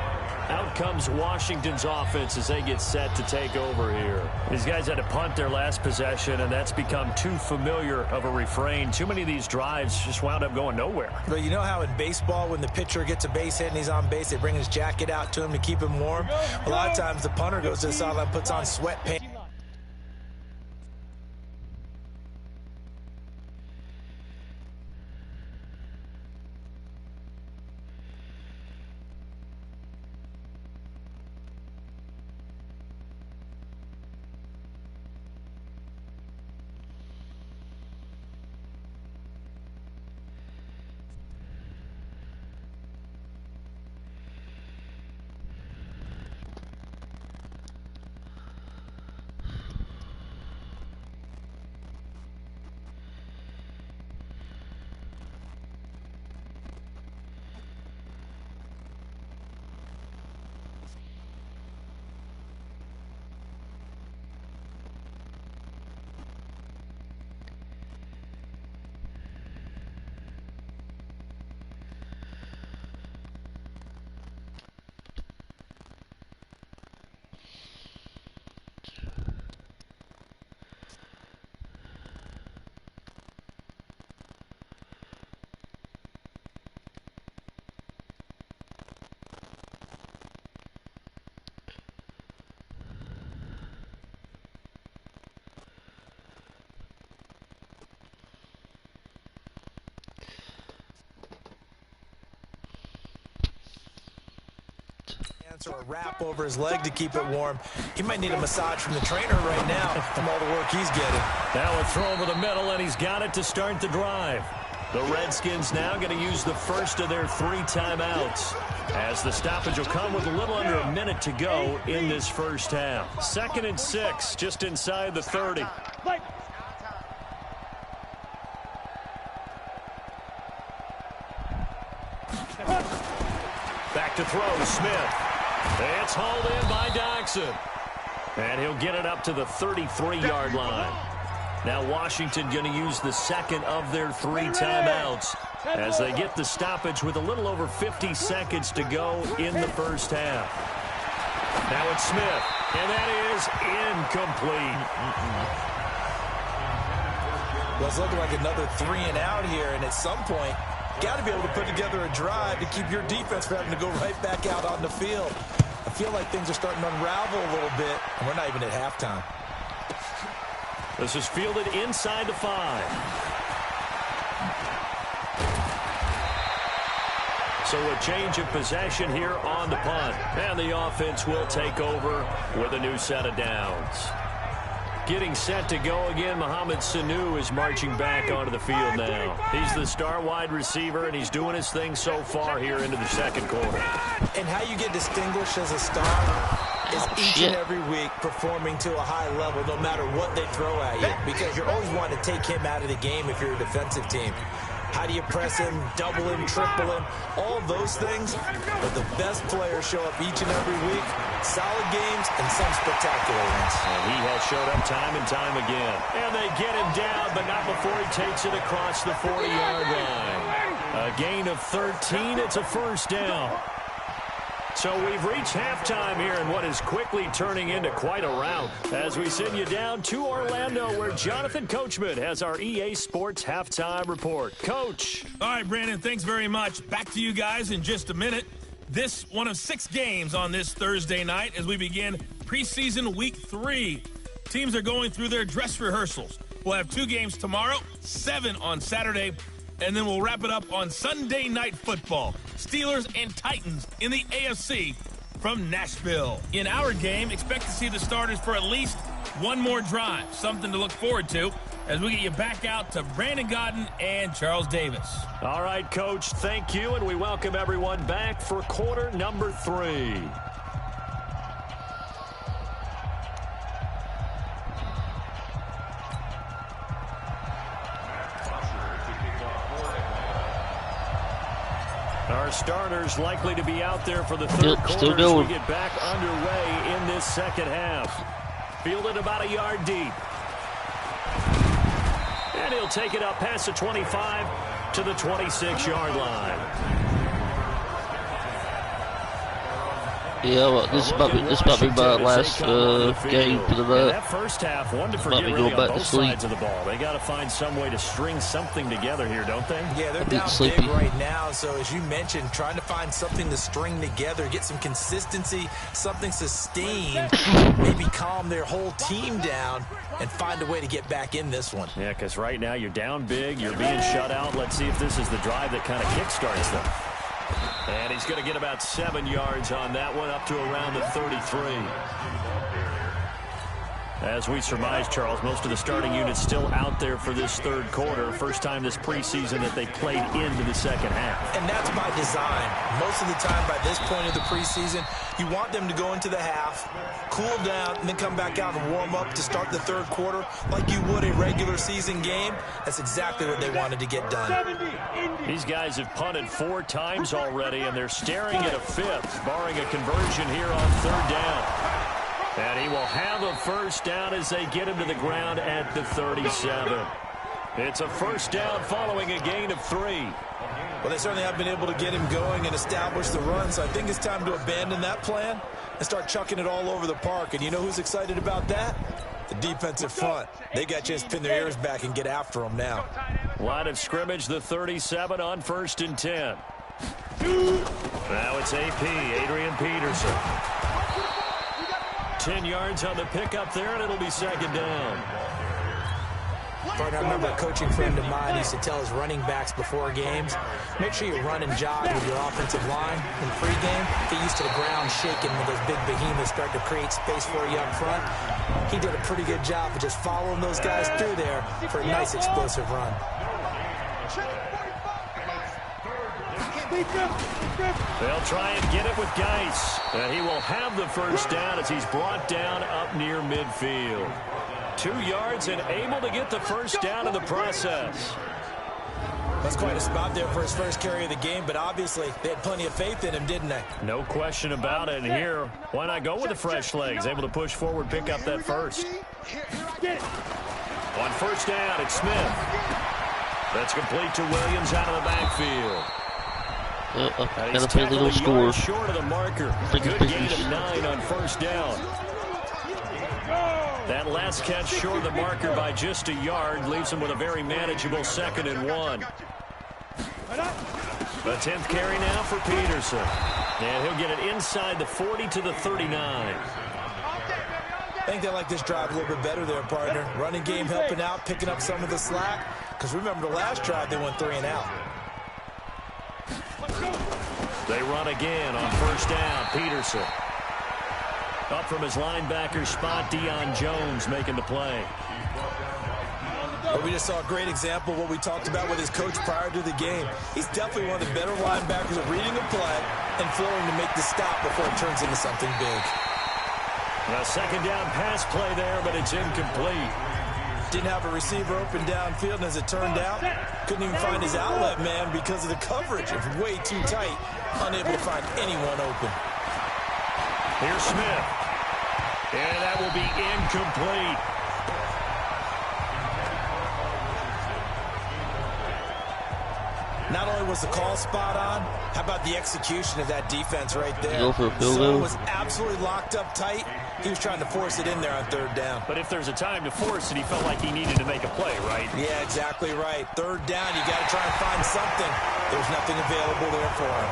Out comes Washington's offense as they get set to take over here. These guys had to punt their last possession, and that's become too familiar of a refrain. Too many of these drives just wound up going nowhere. But you know how in baseball, when the pitcher gets a base hit and he's on base, they bring his jacket out to him to keep him warm? A lot of times the punter goes to the sideline, puts on sweatpants. Or a wrap over his leg to keep it warm. He might need a massage from the trainer right now from all the work he's getting. Now a throw over the middle, and he's got it to start the drive. The Redskins now going to use the first of their 3 timeouts, as the stoppage will come with a little under a minute to go in this first half. 2nd and 6, just inside the 30. Back to throw, Smith. It's hauled in by Doxson. And he'll get it up to the 33-yard line. Now Washington going to use the 2nd of their 3 timeouts as they get the stoppage with a little over 50 seconds to go in the first half. Now it's Smith, and that is incomplete. Well, it's looking like another 3 and out here, and at some point, got to be able to put together a drive to keep your defense from having to go right back out on the field. I feel like things are starting to unravel a little bit, and we're not even at halftime. This is fielded inside the 5. So a change of possession here on the punt. And the offense will take over with a new set of downs. Getting set to go again, Mohamed Sanu is marching back onto the field now. He's the star wide receiver, and he's doing his thing so far here into the 2nd quarter. And how you get distinguished as a star is each and every week performing to a high level no matter what they throw at you, because you're always wanting to take him out of the game if you're a defensive team. How do you press him, double him, triple him? All of those things, but the best players show up each and every week. Solid games and some spectacular ones. And he has showed up time and time again. And they get him down, but not before he takes it across the 40-yard line. A gain of 13. It's a first down. So we've reached halftime here in what is quickly turning into quite a rout as we send you down to Orlando, where Jonathan Coachman has our EA Sports halftime report. Coach. All right, Brandon, thanks very much. Back to you guys in just a minute. This one of 6 games on this Thursday night as we begin preseason week 3. Teams are going through their dress rehearsals. We'll have 2 games tomorrow, 7 on Saturday, and then we'll wrap it up on Sunday Night Football. Steelers and Titans in the AFC from Nashville. In our game, expect to see the starters for at least one more drive. Something to look forward to as we get you back out to Brandon Godden and Charles Davis. All right, Coach, thank you, and we welcome everyone back for quarter number 3. Our starters likely to be out there for the third quarter as we get back underway in this second half. Fielded about a yard deep. And he'll take it up past the 25 to the 26-yard line. Yeah, well, this might be my last game for the night. That first half, one to forget really on both sides of the ball. They got to find some way to string something together here, don't they? Yeah, they're down big right now. So as you mentioned, trying to find something to string together, get some consistency, something sustained, maybe calm their whole team down and find a way to get back in this one. Yeah, because right now you're down big, you're being shut out. Let's see if this is the drive that kind of kickstarts them. And he's going to get about 7 yards on that one, up to around the 33. As we surmise, Charles, most of the starting units still out there for this third quarter. First time this preseason that they played into the second half. And that's by design. Most of the time by this point of the preseason, you want them to go into the half, cool down, and then come back out and warm up to start the third quarter like you would a regular season game. That's exactly what they wanted to get done. These guys have punted 4 times already, and they're staring at a 5th, barring a conversion here on third down. And he will have a first down as they get him to the ground at the 37. It's a first down following a gain of 3. Well, they certainly have been able to get him going and establish the run, so I think it's time to abandon that plan and start chucking it all over the park. And you know who's excited about that? The defensive front. They got a chance to pin their ears back and get after them now. Line of scrimmage, the 37 on 1st and 10. Now it's AP, Adrian Peterson. 10 yards on the pickup there, and it'll be second down. Partner, I remember a coaching friend of mine used to tell his running backs before games, make sure you run and jog with your offensive line in pregame. Get used to the ground shaking when those big behemoths start to create space for you up front. He did a pretty good job of just following those guys through there for a nice explosive run. They'll try and get it with Geis. And he will have the first down as he's brought down up near midfield. 2 yards and able to get the first down in the process. That's quite a spot there for his first carry of the game, but obviously they had plenty of faith in him, didn't they? No question about it. And here, why not go with the fresh legs? Able to push forward, pick up that first. On first down, it's Smith. That's complete to Williams out of the backfield. And he's tackled a score. Short of the marker. Good gain of 9 on first down. That last catch short of the marker by just a yard leaves him with a very manageable 2nd and 1. The 10th carry now for Peterson. And he'll get it inside the 40 to the 39. I think they like this drive a little bit better there, partner. Running game helping out, picking up some of the slack. Because remember the last drive, they went 3 and out. They run again on first down. Peterson. Up from his linebacker spot, Deion Jones making the play. Well, we just saw a great example of what we talked about with his coach prior to the game. He's definitely one of the better linebackers at reading a play and flowing to make the stop before it turns into something big. A second down pass play there, but it's incomplete. Didn't have a receiver open downfield, and as it turned out, couldn't even find his outlet man because of the coverage. It was way too tight, unable to find anyone open. Here's Smith. And that will be incomplete. Not only was the call spot on, how about the execution of that defense right there? Go for a field Zone goal. was absolutely locked up tight. He was trying to force it in there on 3rd down. But if there's a time to force it, he felt like he needed to make a play, right? Yeah, exactly right. 3rd down, you got to try and find something. There's nothing available there for him.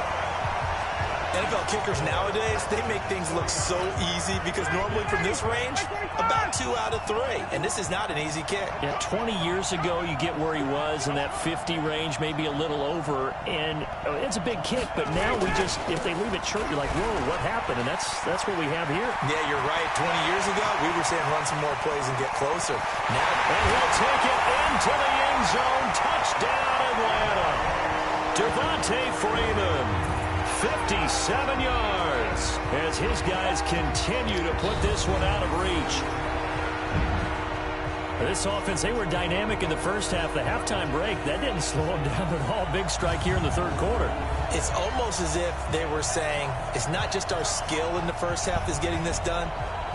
NFL kickers nowadays, they make things look so easy because normally from this range, about 2 out of 3. And this is not an easy kick. Yeah, 20 years ago, you get where he was in that 50 range, maybe a little over, and it's a big kick. But now we just, if they leave it short, you're like, whoa, what happened? And that's what we have here. Yeah, you're right. 20 years ago, we were saying run some more plays and get closer. Now, and he'll take it into the end zone. Touchdown, Atlanta. Devontae Freeman. 57 yards as his guys continue to put this one out of reach. This offense, they were dynamic in the first half. The halftime break, that didn't slow them down at all. Big strike here in the 3rd quarter. It's almost as if they were saying, it's not just our skill in the first half that's getting this done,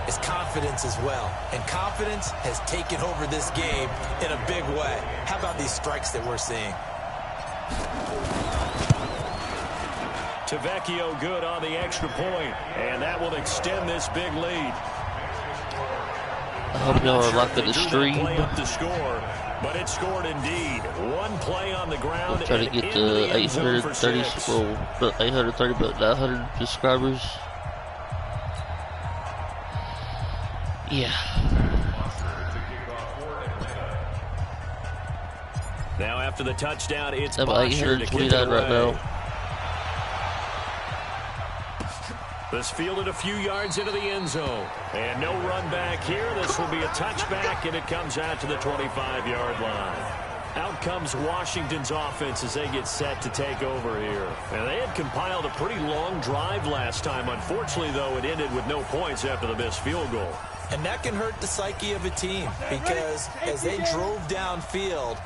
it's confidence as well. And confidence has taken over this game in a big way. How about these strikes that we're seeing? Tavecchio good on the extra point, and that will extend this big lead. I hope y'all are liking the stream. Play up to score, but it scored indeed. One play on the ground. We'll try to get the 830, well, 830, but 900 subscribers. Yeah. Now after the touchdown, it's I'm at 829 right now. This fielded a few yards into the end zone. And no run back here. This will be a touchback, and it comes out to the 25-yard line. Out comes Washington's offense as they get set to take over here. And they had compiled a pretty long drive last time. Unfortunately, though, it ended with no points after the missed field goal. And that can hurt the psyche of a team because as they drove downfield,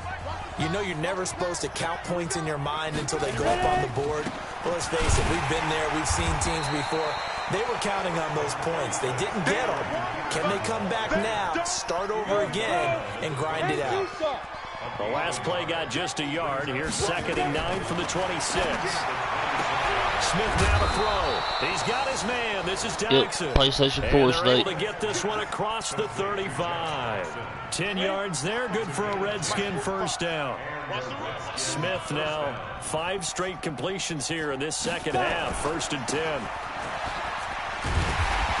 you know you're never supposed to count points in your mind until they go up on the board. Well, let's face it, we've been there. We've seen teams before. They were counting on those points. They didn't get them. Can they come back now, start over again, and grind it out? The last play got just a yard. Here's 2nd and 9 from the 26. Smith now to throw. He's got his man. This is Jackson. Yep, PlayStation 4 and they're Snake. able to get this one across the 35. 10 yards there. Good for a Redskin first down. Smith now 5 straight completions here in this second half. 1st and 10.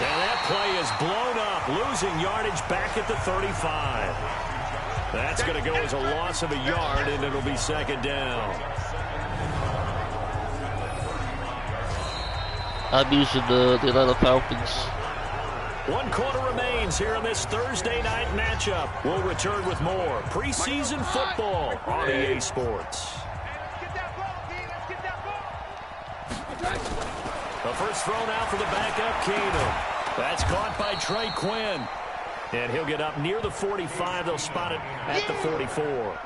And that play is blown up, losing yardage back at the 35. That's going to go as a loss of a yard, and it'll be second down. I'm using the Atlanta Falcons. 1 quarter remains here in this Thursday night matchup. We'll return with more preseason football on EA Sports. The first throw now for the backup, Keenum. That's caught by Trey Quinn. And he'll get up near the 45. They'll spot it at the 44.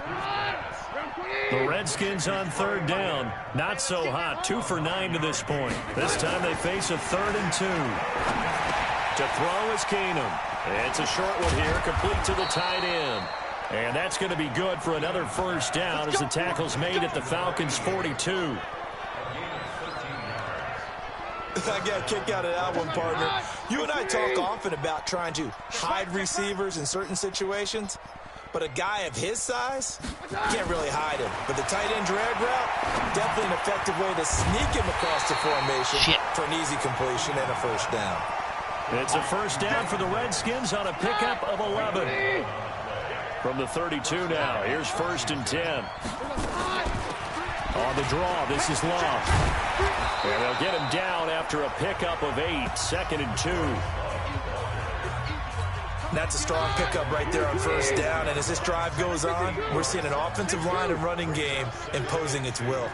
The Redskins on third down. Not so hot. 2 for 9 to this point. This time they face a 3rd and 2. To throw is Keenum. It's a short one here, complete to the tight end. And that's going to be good for another first down as the tackle's made at the Falcons' 42. I got a kick out of that one, partner. You and I talk often about trying to hide receivers in certain situations, but a guy of his size, can't really hide him. But the tight end drag route, definitely an effective way to sneak him across the formation for an easy completion and a first down. It's a first down for the Redskins on a pickup of 11. From the 32 now, here's 1st and 10. On the draw, this is long. And they'll get him down after a pickup of 8, 2nd and 2. That's a strong pickup right there on first down. And as this drive goes on, we're seeing an offensive line and running game imposing its will.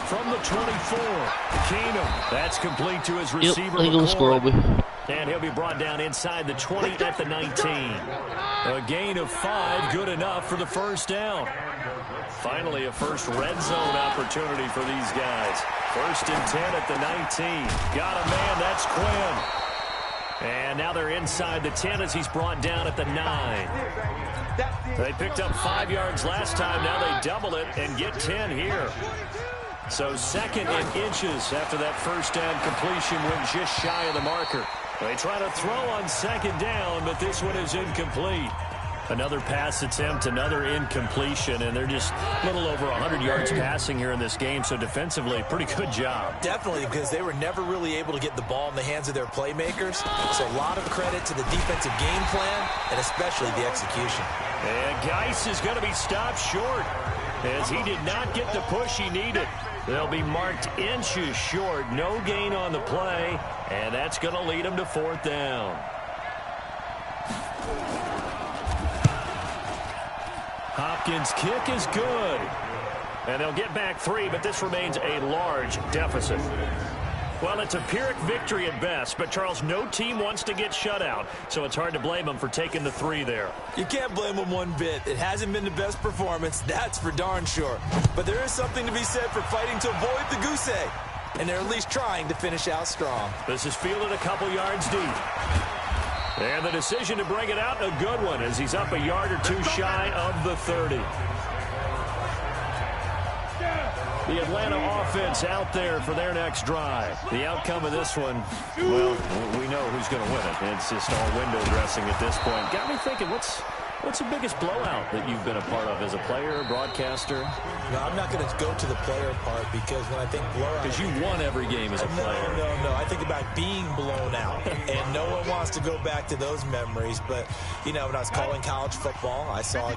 From the 24, Keenum. That's complete to his receiver. And he'll be brought down inside the 20 at the 19. A gain of 5, good enough for the first down. Finally, a first red zone opportunity for these guys. 1st and 10 at the 19. Got a man, that's Quinn. And now they're inside the 10 as he's brought down at the 9. They picked up 5 yards last time. Now they double it and get 10 here. So 2nd and inches after that first down completion went just shy of the marker. They try to throw on 2nd down, but this one is incomplete. Another pass attempt, another incompletion, and they're just a little over 100 yards passing here in this game, so defensively, pretty good job. Definitely, because they were never really able to get the ball in the hands of their playmakers, so a lot of credit to the defensive game plan, and especially the execution. And Geis is going to be stopped short, as he did not get the push he needed. They'll be marked inches short, no gain on the play, and that's going to lead them to 4th down. Hopkins' kick is good. And they'll get back 3, but this remains a large deficit. Well, it's a Pyrrhic victory at best, but, Charles, no team wants to get shut out, so it's hard to blame them for taking the 3 there. You can't blame them one bit. It hasn't been the best performance, that's for darn sure. But there is something to be said for fighting to avoid the goose egg, and they're at least trying to finish out strong. This is fielded a couple yards deep. And the decision to bring it out, a good one, as he's up a yard or 2 shy of the 30. The Atlanta offense out there for their next drive. The outcome of this one, well, we know who's going to win it. It's just all window dressing at this point. Got me thinking, what's the biggest blowout that you've been a part of as a player, broadcaster? No, I'm not going to go to the player part, because when I think blowout... Because you won every game as a player. No. I think about being blown out. And no one wants to go back to those memories. But, you know, when I was calling college football, I saw...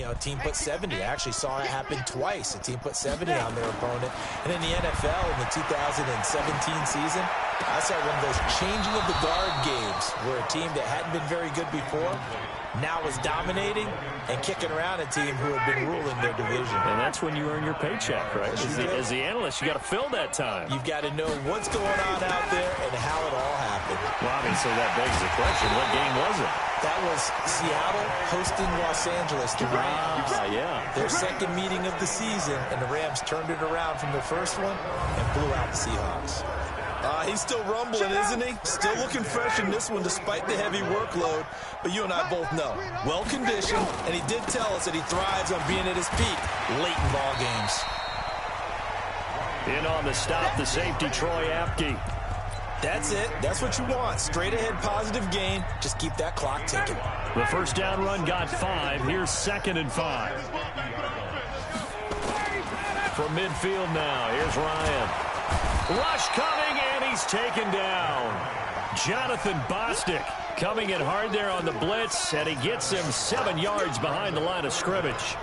a team put 70. I actually saw it happen twice. A team put 70 on their opponent. And in the NFL in the 2017 season, I saw one of those changing of the guard games where a team that hadn't been very good before now was dominating and kicking around a team who had been ruling their division. And that's when you earn your paycheck, right? As the analyst, you got to fill that time. You've got to know what's going on out there and how it all happened. Well, obviously that begs the question, what game was it? That was Seattle hosting Los Angeles, the Rams. Yeah. Their second meeting of the season, and the Rams turned it around from their first one and blew out the Seahawks. He's still rumbling, isn't he? Still looking fresh in this one despite the heavy workload. But you and I both know, well-conditioned, and he did tell us that he thrives on being at his peak late in ball games. In on the stop, the safety, Troy Apke. That's it. That's what you want. Straight ahead positive gain. Just keep that clock ticking. The first down run got 5. Here's 2nd and 5. From midfield now, here's Ryan. Rush coming, and he's taken down. Jonathan Bostic coming in hard there on the blitz, and he gets him 7 yards behind the line of scrimmage.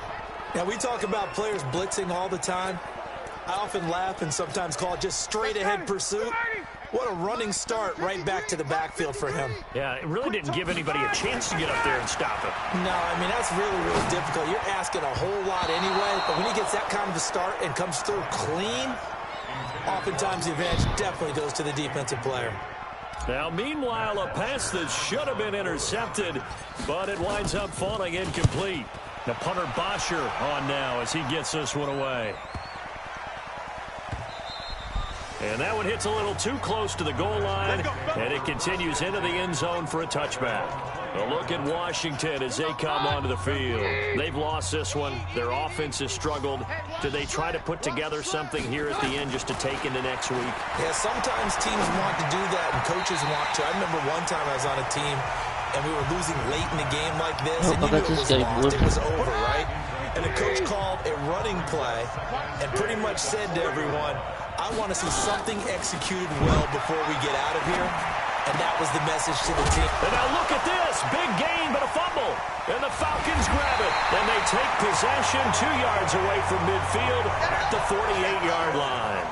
Now, we talk about players blitzing all the time. I often laugh and sometimes call it just straight-ahead pursuit. What a running start right back to the backfield for him. Yeah, it really didn't give anybody a chance to get up there and stop him. No, I mean, that's really, really difficult. You're asking a whole lot anyway, but when he gets that kind of a start and comes through clean, oftentimes the advantage definitely goes to the defensive player. Now, meanwhile, a pass that should have been intercepted, but it winds up falling incomplete. The punter Bosher on now as he gets this one away. And that one hits a little too close to the goal line, and it continues into the end zone for a touchback. A look at Washington as they come onto the field. They've lost this one. Their offense has struggled. Do they try to put together something here at the end just to take into next week? Yeah, sometimes teams want to do that, and coaches want to. I remember one time I was on a team, and we were losing late in a game like this, and you knew it was lost. It was over, right? And the coach called a running play and pretty much said to everyone, I want to see something executed well before we get out of here. And that was the message to the team. And now look at this. Big gain, but a fumble. And the Falcons grab it. And they take possession 2 yards away from midfield at the 48-yard line.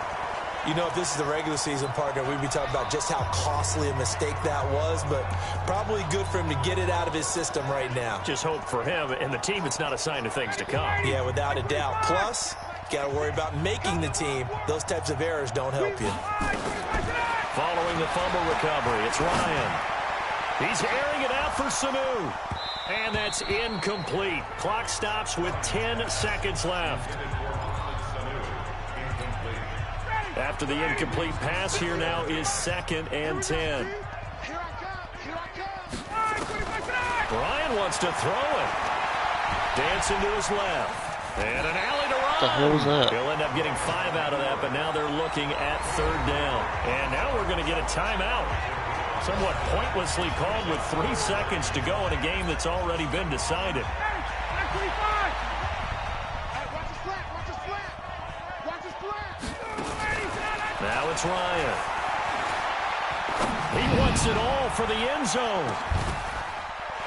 You know, if this is the regular season, partner, we'd be talking about just how costly a mistake that was, but probably good for him to get it out of his system right now. Just hope for him and the team it's not a sign of things to come. Yeah, without a doubt. Plus, got to worry about making the team. Those types of errors don't help you. Following the fumble recovery, it's Ryan. He's airing it out for Sanu. And that's incomplete. Clock stops with 10 seconds left. After the incomplete pass, here now is 2nd and 10. Ryan wants to throw it. Dancing to his left. And an alley to Ryan. What the hell was that? He'll end up getting 5 out of that, but now they're looking at 3rd down. And now we're going to get a timeout. Somewhat pointlessly called with 3 seconds to go in a game that's already been decided. Now it's Ryan. He wants it all for the end zone.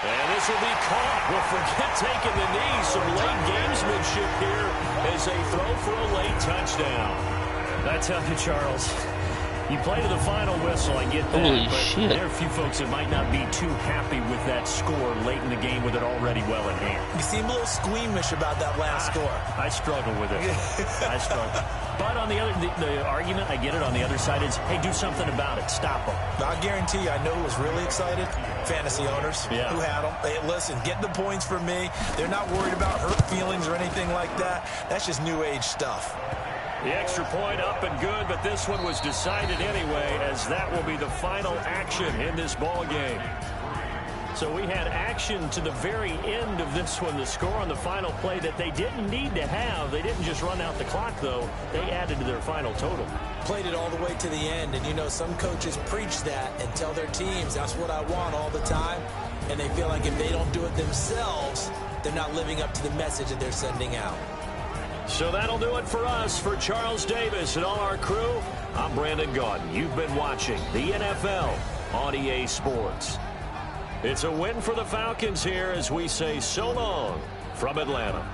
And this will be caught. Well, forget taking the knee. Some late gamesmanship here as they throw for a late touchdown. I tell you, Charles, you play to the final whistle, I get that. Holy but shit. There are a few folks that might not be too happy with that score late in the game with it already well in hand. You seem a little squeamish about that last score. I struggle with it. I struggle. But on the other, the argument, I get it, on the other side is, hey, do something about it. Stop them. I guarantee you, I know who was really excited. Fantasy owners who had them. Hey, listen, get the points for me. They're not worried about hurt feelings or anything like that. That's just new age stuff. The extra point up and good, but this one was decided anyway, as that will be the final action in this ball game. So we had action to the very end of this one, the score on the final play that they didn't need to have. They didn't just run out the clock, though. They added to their final total. Played it all the way to the end, and you know some coaches preach that and tell their teams that's what I want all the time, and they feel like if they don't do it themselves, they're not living up to the message that they're sending out. So that'll do it for us. For Charles Davis and all our crew, I'm Brandon Gaudin. You've been watching the NFL on EA Sports. It's a win for the Falcons here as we say so long from Atlanta.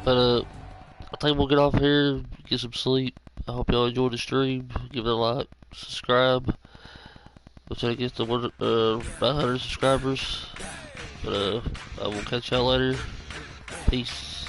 But I think we'll get off here, get some sleep. I hope y'all enjoyed the stream. Give it a like, subscribe. We'll try to get to 500 subscribers. But I will catch y'all later. Peace.